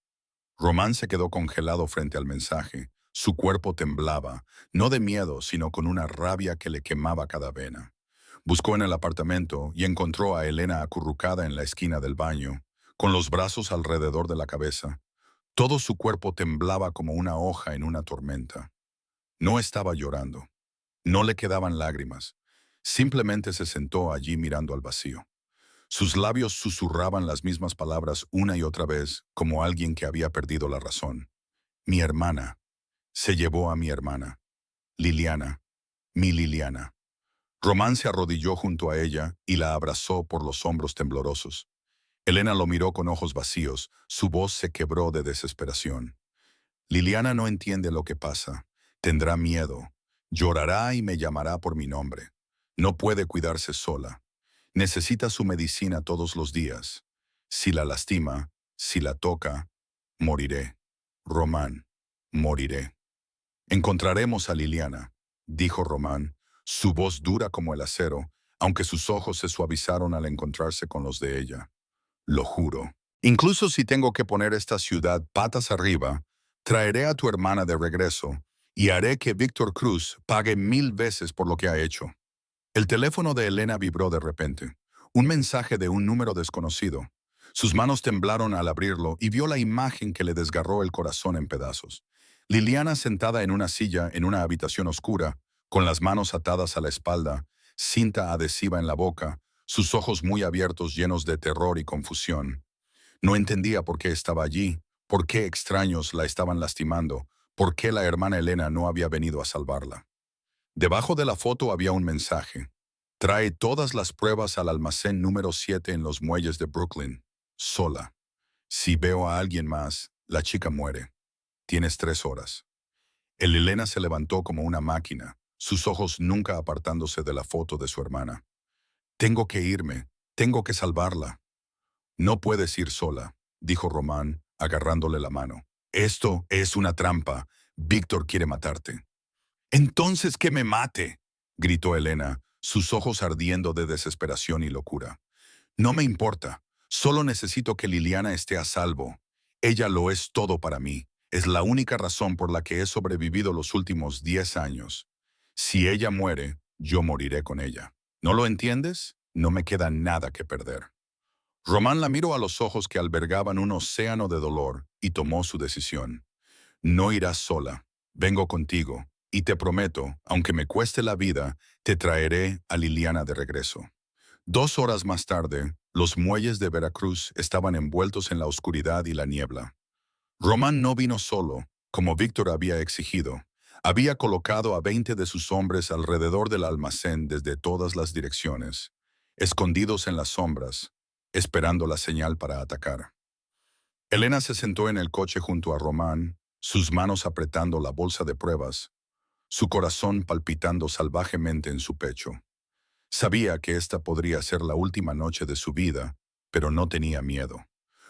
Román se quedó congelado frente al mensaje. Su cuerpo temblaba, no de miedo, sino con una rabia que le quemaba cada vena. Buscó en el apartamento y encontró a Elena acurrucada en la esquina del baño, con los brazos alrededor de la cabeza. Todo su cuerpo temblaba como una hoja en una tormenta. No estaba llorando. No le quedaban lágrimas. Simplemente se sentó allí mirando al vacío. Sus labios susurraban las mismas palabras una y otra vez, como alguien que había perdido la razón. Mi hermana. Se llevó a mi hermana. Liliana. Mi Liliana. Román se arrodilló junto a ella y la abrazó por los hombros temblorosos. Elena lo miró con ojos vacíos, su voz se quebró de desesperación. Liliana no entiende lo que pasa. Tendrá miedo. Llorará y me llamará por mi nombre. No puede cuidarse sola. Necesita su medicina todos los días. Si la lastima, si la toca, moriré. Román, moriré. Encontraremos a Liliana, dijo Román, su voz dura como el acero, aunque sus ojos se suavizaron al encontrarse con los de ella. Lo juro. Incluso si tengo que poner esta ciudad patas arriba, traeré a tu hermana de regreso y haré que Víctor Cruz pague 1000 veces por lo que ha hecho. El teléfono de Elena vibró de repente. Un mensaje de un número desconocido. Sus manos temblaron al abrirlo y vio la imagen que le desgarró el corazón en pedazos. Liliana sentada en una silla en una habitación oscura, con las manos atadas a la espalda, cinta adhesiva en la boca, sus ojos muy abiertos llenos de terror y confusión. No entendía por qué estaba allí, por qué extraños la estaban lastimando, por qué la hermana Elena no había venido a salvarla. Debajo de la foto había un mensaje. Trae todas las pruebas al almacén número 7 en los muelles de Brooklyn. Sola. Si veo a alguien más, la chica muere. Tienes 3 horas. El Elena se levantó como una máquina, sus ojos nunca apartándose de la foto de su hermana. Tengo que irme. Tengo que salvarla. No puedes ir sola, dijo Román, agarrándole la mano. Esto es una trampa. Víctor quiere matarte. Entonces que me mate, gritó Elena, sus ojos ardiendo de desesperación y locura. No me importa. Solo necesito que Liliana esté a salvo. Ella lo es todo para mí. Es la única razón por la que he sobrevivido los últimos 10 años. Si ella muere, yo moriré con ella. ¿No lo entiendes? No me queda nada que perder. Román la miró a los ojos que albergaban un océano de dolor y tomó su decisión. No irás sola. Vengo contigo. Y te prometo, aunque me cueste la vida, te traeré a Liliana de regreso. 2 horas más tarde, los muelles de Veracruz estaban envueltos en la oscuridad y la niebla. Román no vino solo, como Víctor había exigido. Había colocado a 20 de sus hombres alrededor del almacén desde todas las direcciones, escondidos en las sombras, esperando la señal para atacar. Elena se sentó en el coche junto a Román, sus manos apretando la bolsa de pruebas, su corazón palpitando salvajemente en su pecho. Sabía que esta podría ser la última noche de su vida, pero no tenía miedo.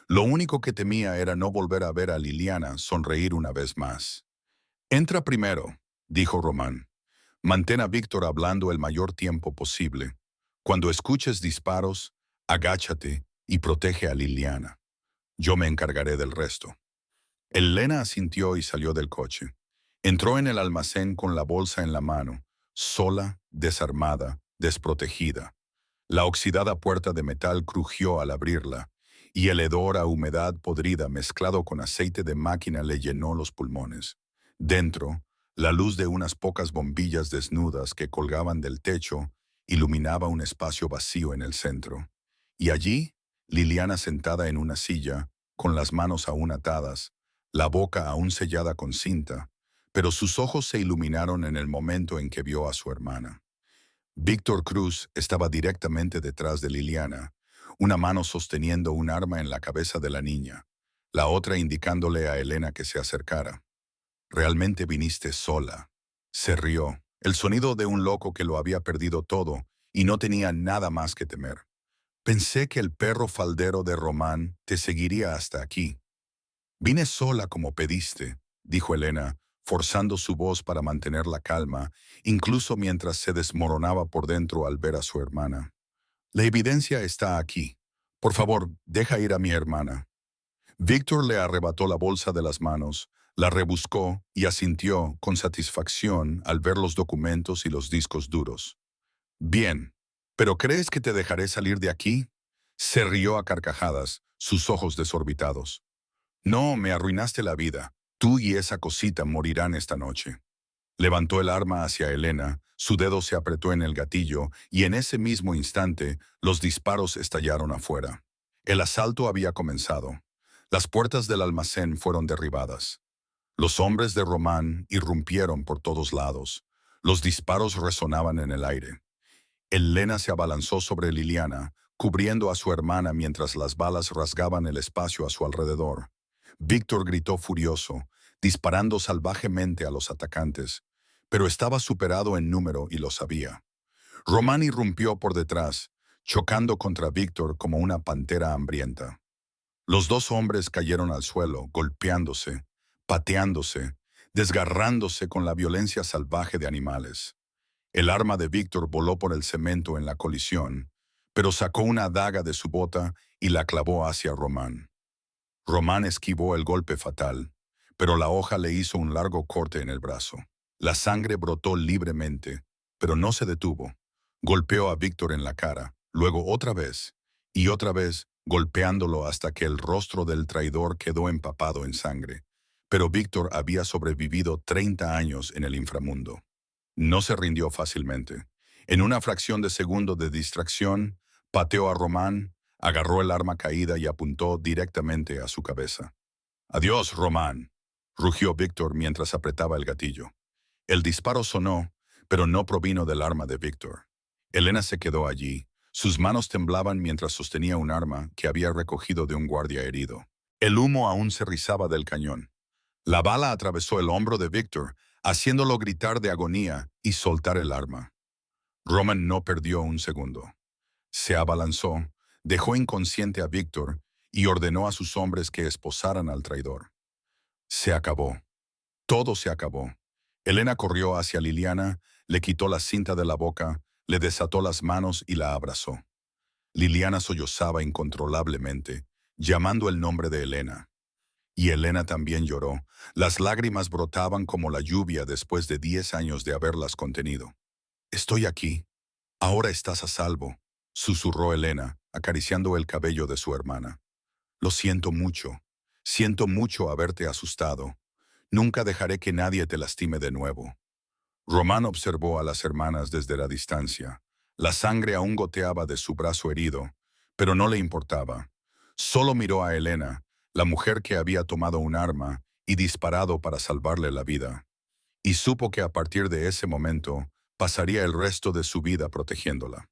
Lo único que temía era no volver a ver a Liliana sonreír una vez más. «Entra primero», dijo Román. «Mantén a Víctor hablando el mayor tiempo posible. Cuando escuches disparos, agáchate y protege a Liliana. Yo me encargaré del resto». Elena asintió y salió del coche. Entró en el almacén con la bolsa en la mano, sola, desarmada, desprotegida. La oxidada puerta de metal crujió al abrirla, y el hedor a humedad podrida mezclado con aceite de máquina le llenó los pulmones. Dentro, la luz de unas pocas bombillas desnudas que colgaban del techo iluminaba un espacio vacío en el centro. Y allí, Liliana sentada en una silla, con las manos aún atadas, la boca aún sellada con cinta, pero sus ojos se iluminaron en el momento en que vio a su hermana. Víctor Cruz estaba directamente detrás de Liliana, una mano sosteniendo un arma en la cabeza de la niña, la otra indicándole a Elena que se acercara. «Realmente viniste sola». Se rió, el sonido de un loco que lo había perdido todo y no tenía nada más que temer. «Pensé que el perro faldero de Román te seguiría hasta aquí». «Vine sola como pediste», dijo Elena, forzando su voz para mantener la calma, incluso mientras se desmoronaba por dentro al ver a su hermana. «La evidencia está aquí. Por favor, deja ir a mi hermana». Víctor le arrebató la bolsa de las manos, la rebuscó y asintió con satisfacción al ver los documentos y los discos duros. «Bien, ¿pero crees que te dejaré salir de aquí?». Se rió a carcajadas, sus ojos desorbitados. «No, me arruinaste la vida. Tú y esa cosita morirán esta noche». Levantó el arma hacia Elena, su dedo se apretó en el gatillo y en ese mismo instante los disparos estallaron afuera. El asalto había comenzado. Las puertas del almacén fueron derribadas. Los hombres de Román irrumpieron por todos lados. Los disparos resonaban en el aire. Elena se abalanzó sobre Liliana, cubriendo a su hermana mientras las balas rasgaban el espacio a su alrededor. Víctor gritó furioso, disparando salvajemente a los atacantes, pero estaba superado en número y lo sabía. Román irrumpió por detrás, chocando contra Víctor como una pantera hambrienta. Los dos hombres cayeron al suelo, golpeándose, pateándose, desgarrándose con la violencia salvaje de animales. El arma de Víctor voló por el cemento en la colisión, pero sacó una daga de su bota y la clavó hacia Román. Román esquivó el golpe fatal, pero la hoja le hizo un largo corte en el brazo. La sangre brotó libremente, pero no se detuvo. Golpeó a Víctor en la cara, luego y otra vez, golpeándolo hasta que el rostro del traidor quedó empapado en sangre. Pero Víctor había sobrevivido 30 años en el inframundo. No se rindió fácilmente. En una fracción de segundo de distracción, pateó a Román, agarró el arma caída y apuntó directamente a su cabeza. «Adiós, Román», rugió Víctor mientras apretaba el gatillo. El disparo sonó, pero no provino del arma de Víctor. Elena se quedó allí. Sus manos temblaban mientras sostenía un arma que había recogido de un guardia herido. El humo aún se rizaba del cañón. La bala atravesó el hombro de Víctor, haciéndolo gritar de agonía y soltar el arma. Román no perdió un segundo. Se abalanzó, dejó inconsciente a Víctor y ordenó a sus hombres que esposaran al traidor. Se acabó. Todo se acabó. Elena corrió hacia Liliana, le quitó la cinta de la boca, le desató las manos y la abrazó. Liliana sollozaba incontrolablemente, llamando el nombre de Elena. Y Elena también lloró. Las lágrimas brotaban como la lluvia después de 10 años de haberlas contenido. Estoy aquí. Ahora estás a salvo, susurró Elena, acariciando el cabello de su hermana. Lo siento mucho. Siento mucho haberte asustado. Nunca dejaré que nadie te lastime de nuevo. Román observó a las hermanas desde la distancia. La sangre aún goteaba de su brazo herido, pero no le importaba. Solo miró a Elena, la mujer que había tomado un arma y disparado para salvarle la vida. Y supo que a partir de ese momento pasaría el resto de su vida protegiéndola.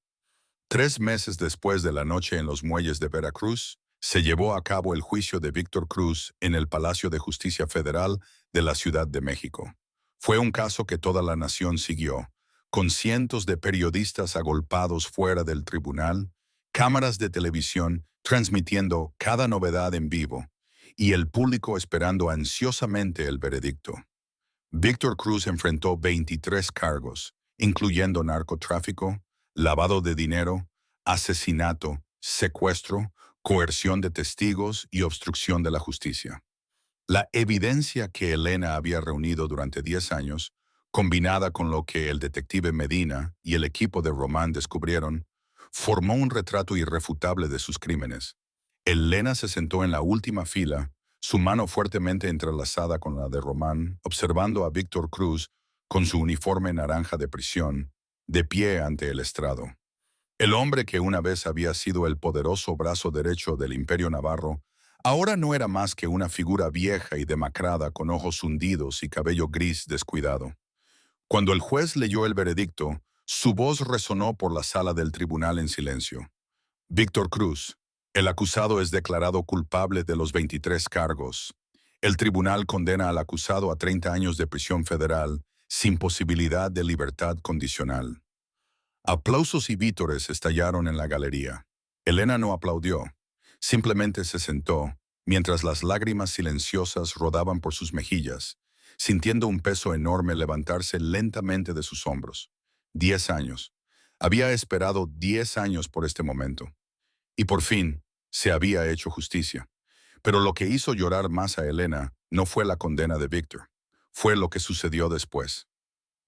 3 meses después de la noche en los muelles de Veracruz, se llevó a cabo el juicio de Víctor Cruz en el Palacio de Justicia Federal de la Ciudad de México. Fue un caso que toda la nación siguió, con cientos de periodistas agolpados fuera del tribunal, cámaras de televisión transmitiendo cada novedad en vivo, y el público esperando ansiosamente el veredicto. Víctor Cruz enfrentó 23 cargos, incluyendo narcotráfico, lavado de dinero, asesinato, secuestro, coerción de testigos y obstrucción de la justicia. La evidencia que Elena había reunido durante 10 años, combinada con lo que el detective Medina y el equipo de Román descubrieron, formó un retrato irrefutable de sus crímenes. Elena se sentó en la última fila, su mano fuertemente entrelazada con la de Román, observando a Víctor Cruz con su uniforme naranja de prisión, de pie ante el estrado. El hombre que una vez había sido el poderoso brazo derecho del Imperio Navarro, ahora no era más que una figura vieja y demacrada con ojos hundidos y cabello gris descuidado. Cuando el juez leyó el veredicto, su voz resonó por la sala del tribunal en silencio. Víctor Cruz, el acusado es declarado culpable de los 23 cargos. El tribunal condena al acusado a 30 años de prisión federal, sin posibilidad de libertad condicional. Aplausos y vítores estallaron en la galería. Elena no aplaudió, simplemente se sentó, mientras las lágrimas silenciosas rodaban por sus mejillas, sintiendo un peso enorme levantarse lentamente de sus hombros. 10 años. Había esperado 10 años por este momento. Y por fin, se había hecho justicia. Pero lo que hizo llorar más a Elena no fue la condena de Víctor, fue lo que sucedió después.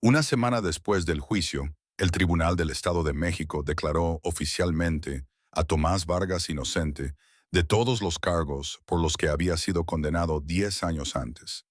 Una semana después del juicio, el Tribunal del Estado de México declaró oficialmente a Tomás Vargas inocente de todos los cargos por los que había sido condenado 10 años antes.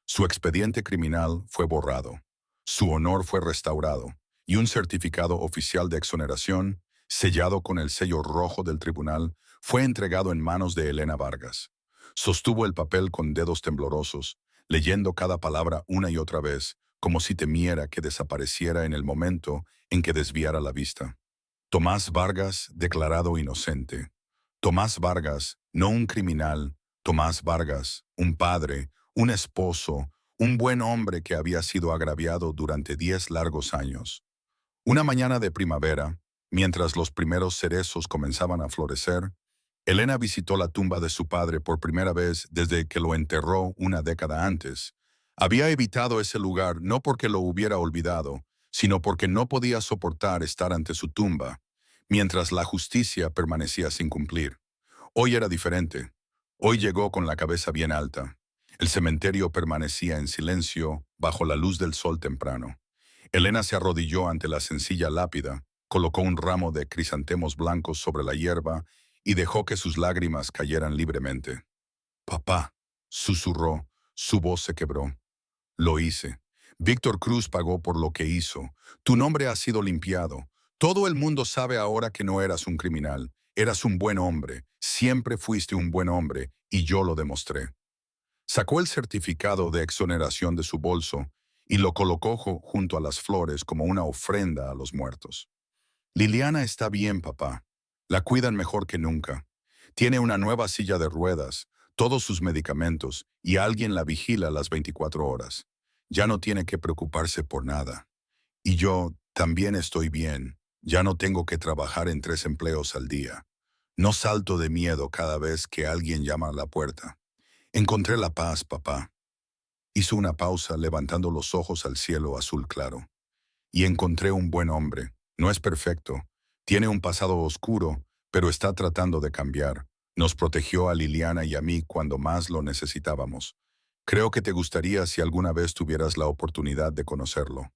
Su expediente criminal fue borrado, su honor fue restaurado y un certificado oficial de exoneración, sellado con el sello rojo del tribunal, fue entregado en manos de Elena Vargas. Sostuvo el papel con dedos temblorosos, leyendo cada palabra una y otra vez, como si temiera que desapareciera en el momento en que desviara la vista. Tomás Vargas declarado inocente. Tomás Vargas, no un criminal. Tomás Vargas, un padre, un esposo, un buen hombre que había sido agraviado durante 10 largos años. Una mañana de primavera, mientras los primeros cerezos comenzaban a florecer, Elena visitó la tumba de su padre por primera vez desde que lo enterró una década antes. Había evitado ese lugar no porque lo hubiera olvidado, sino porque no podía soportar estar ante su tumba, mientras la justicia permanecía sin cumplir. Hoy era diferente. Hoy llegó con la cabeza bien alta. El cementerio permanecía en silencio bajo la luz del sol temprano. Elena se arrodilló ante la sencilla lápida, colocó un ramo de crisantemos blancos sobre la hierba y dejó que sus lágrimas cayeran libremente. «Papá», susurró, su voz se quebró. «Lo hice. Víctor Cruz pagó por lo que hizo. Tu nombre ha sido limpiado. Todo el mundo sabe ahora que no eras un criminal. Eras un buen hombre. Siempre fuiste un buen hombre, y yo lo demostré». Sacó el certificado de exoneración de su bolso y lo colocó junto a las flores como una ofrenda a los muertos. «Liliana está bien, papá. La cuidan mejor que nunca. Tiene una nueva silla de ruedas, todos sus medicamentos y alguien la vigila las 24 horas. Ya no tiene que preocuparse por nada. Y yo también estoy bien. Ya no tengo que trabajar en 3 empleos al día. No salto de miedo cada vez que alguien llama a la puerta. Encontré la paz, papá». Hizo una pausa levantando los ojos al cielo azul claro. «Y encontré un buen hombre. No es perfecto. Tiene un pasado oscuro, pero está tratando de cambiar. Nos protegió a Liliana y a mí cuando más lo necesitábamos. Creo que te gustaría si alguna vez tuvieras la oportunidad de conocerlo.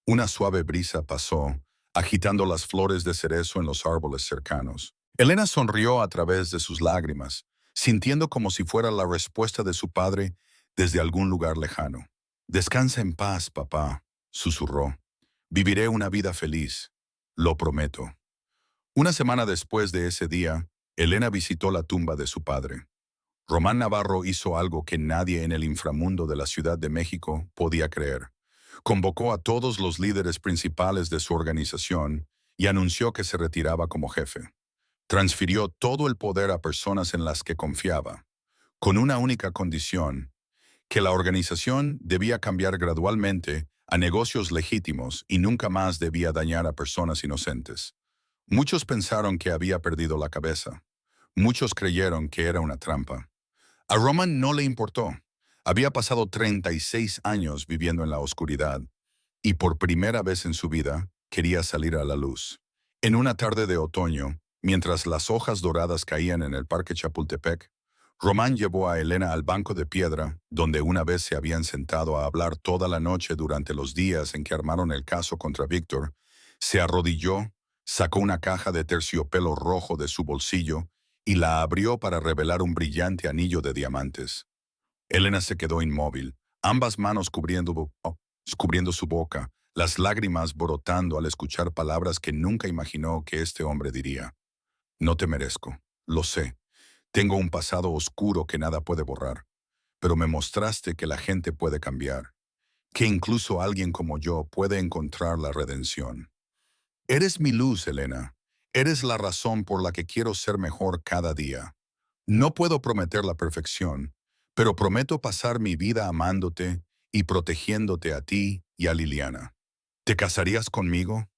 Una suave brisa pasó, agitando las flores de cerezo en los árboles cercanos. Elena sonrió a través de sus lágrimas, sintiendo como si fuera la respuesta de su padre desde algún lugar lejano. Descansa en paz, papá, susurró. Viviré una vida feliz, lo prometo. Una semana después de ese día, Elena visitó la tumba de su padre. Román Navarro hizo algo que nadie en el inframundo de la Ciudad de México podía creer. Convocó a todos los líderes principales de su organización y anunció que se retiraba como jefe. Transfirió todo el poder a personas en las que confiaba, con una única condición, que la organización debía cambiar gradualmente a negocios legítimos y nunca más debía dañar a personas inocentes. Muchos pensaron que había perdido la cabeza. Muchos creyeron que era una trampa. A Roman no le importó. Había pasado 36 años viviendo en la oscuridad y por primera vez en su vida quería salir a la luz. En una tarde de otoño, mientras las hojas doradas caían en el Parque Chapultepec, Román llevó a Elena al banco de piedra, donde una vez se habían sentado a hablar toda la noche durante los días en que armaron el caso contra Víctor. Se arrodilló, sacó una caja de terciopelo rojo de su bolsillo y la abrió para revelar un brillante anillo de diamantes. Elena se quedó inmóvil, ambas manos cubriendo su boca, las lágrimas brotando al escuchar palabras que nunca imaginó que este hombre diría. No te merezco, lo sé. Tengo un pasado oscuro que nada puede borrar, pero me mostraste que la gente puede cambiar, que incluso alguien como yo puede encontrar la redención. Eres mi luz, Elena. Eres la razón por la que quiero ser mejor cada día. No puedo prometer la perfección, pero prometo pasar mi vida amándote y protegiéndote a ti y a Liliana. ¿Te casarías conmigo?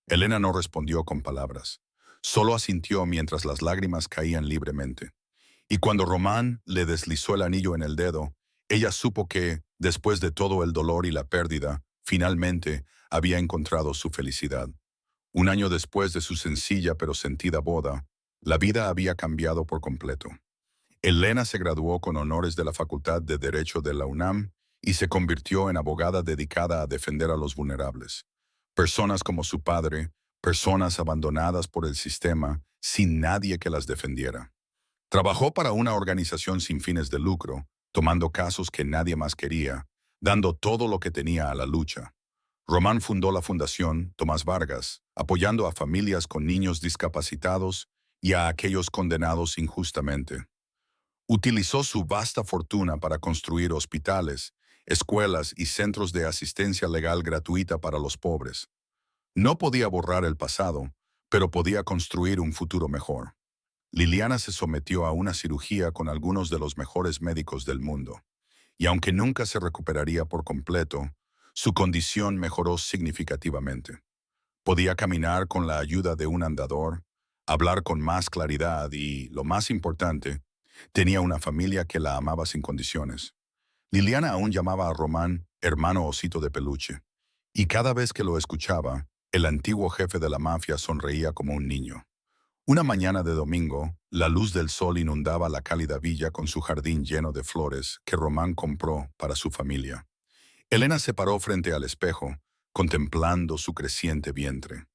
Elena no respondió con palabras. Solo asintió mientras las lágrimas caían libremente. Y cuando Román le deslizó el anillo en el dedo, ella supo que, después de todo el dolor y la pérdida, finalmente había encontrado su felicidad. Un año después de su sencilla pero sentida boda, la vida había cambiado por completo. Elena se graduó con honores de la Facultad de Derecho de la UNAM y se convirtió en abogada dedicada a defender a los vulnerables. Personas como su padre, personas abandonadas por el sistema, sin nadie que las defendiera. Trabajó para una organización sin fines de lucro, tomando casos que nadie más quería, dando todo lo que tenía a la lucha. Román fundó la Fundación Tomás Vargas, apoyando a familias con niños discapacitados y a aquellos condenados injustamente. Utilizó su vasta fortuna para construir hospitales, escuelas y centros de asistencia legal gratuita para los pobres. No podía borrar el pasado, pero podía construir un futuro mejor. Liliana se sometió a una cirugía con algunos de los mejores médicos del mundo, y aunque nunca se recuperaría por completo, su condición mejoró significativamente. Podía caminar con la ayuda de un andador, hablar con más claridad y, lo más importante, tenía una familia que la amaba sin condiciones. Liliana aún llamaba a Román hermano osito de peluche, y cada vez que lo escuchaba, el antiguo jefe de la mafia sonreía como un niño. Una mañana de domingo, la luz del sol inundaba la cálida villa con su jardín lleno de flores que Román compró para su familia. Elena se paró frente al espejo, contemplando su creciente vientre.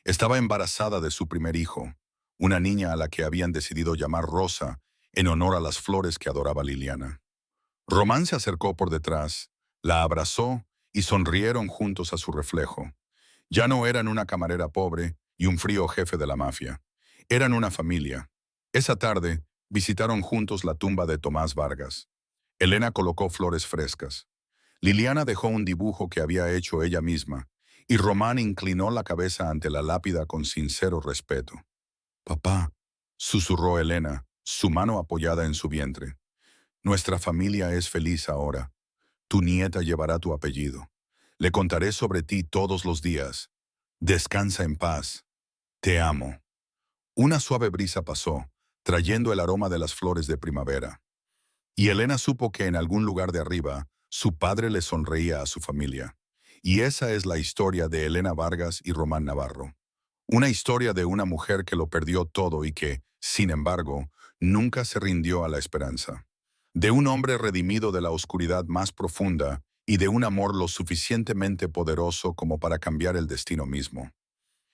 Estaba embarazada de su primer hijo, una niña a la que habían decidido llamar Rosa en honor a las flores que adoraba Liliana. Román se acercó por detrás, la abrazó y sonrieron juntos a su reflejo. Ya no eran una camarera pobre y un frío jefe de la mafia. Eran una familia. Esa tarde, visitaron juntos la tumba de Tomás Vargas. Elena colocó flores frescas. Liliana dejó un dibujo que había hecho ella misma, y Román inclinó la cabeza ante la lápida con sincero respeto. «Papá», susurró Elena, su mano apoyada en su vientre. «Nuestra familia es feliz ahora. Tu nieta llevará tu apellido. Le contaré sobre ti todos los días. Descansa en paz. Te amo». Una suave brisa pasó, trayendo el aroma de las flores de primavera. Y Elena supo que en algún lugar de arriba, su padre le sonreía a su familia. Y esa es la historia de Elena Vargas y Román Navarro. Una historia de una mujer que lo perdió todo y que, sin embargo, nunca se rindió a la esperanza. De un hombre redimido de la oscuridad más profunda y de un amor lo suficientemente poderoso como para cambiar el destino mismo.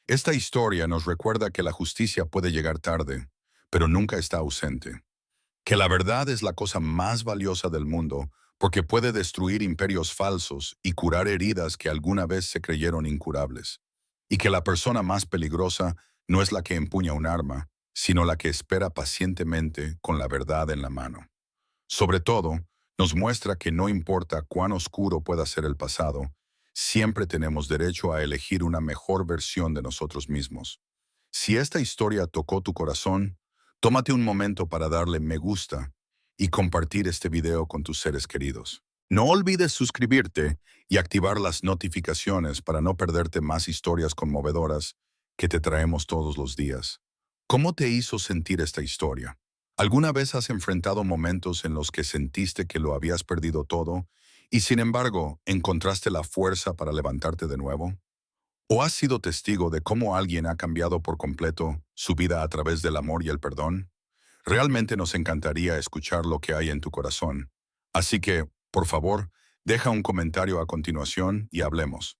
Esta historia nos recuerda que la justicia puede llegar tarde, pero nunca está ausente. Que la verdad es la cosa más valiosa del mundo porque puede destruir imperios falsos y curar heridas que alguna vez se creyeron incurables. Y que la persona más peligrosa no es la que empuña un arma, sino la que espera pacientemente con la verdad en la mano. Sobre todo, nos muestra que no importa cuán oscuro pueda ser el pasado, siempre tenemos derecho a elegir una mejor versión de nosotros mismos. Si esta historia tocó tu corazón, tómate un momento para darle me gusta y compartir este video con tus seres queridos. No olvides suscribirte y activar las notificaciones para no perderte más historias conmovedoras que te traemos todos los días. ¿Cómo te hizo sentir esta historia? ¿Alguna vez has enfrentado momentos en los que sentiste que lo habías perdido todo y sin embargo encontraste la fuerza para levantarte de nuevo? ¿O has sido testigo de cómo alguien ha cambiado por completo su vida a través del amor y el perdón? Realmente nos encantaría escuchar lo que hay en tu corazón. Así que, por favor, deja un comentario a continuación y hablemos.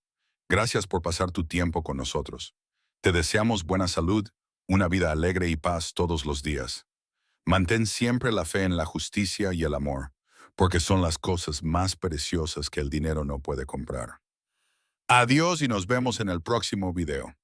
Gracias por pasar tu tiempo con nosotros. Te deseamos buena salud, una vida alegre y paz todos los días. Mantén siempre la fe en la justicia y el amor, porque son las cosas más preciosas que el dinero no puede comprar. Adiós y nos vemos en el próximo video.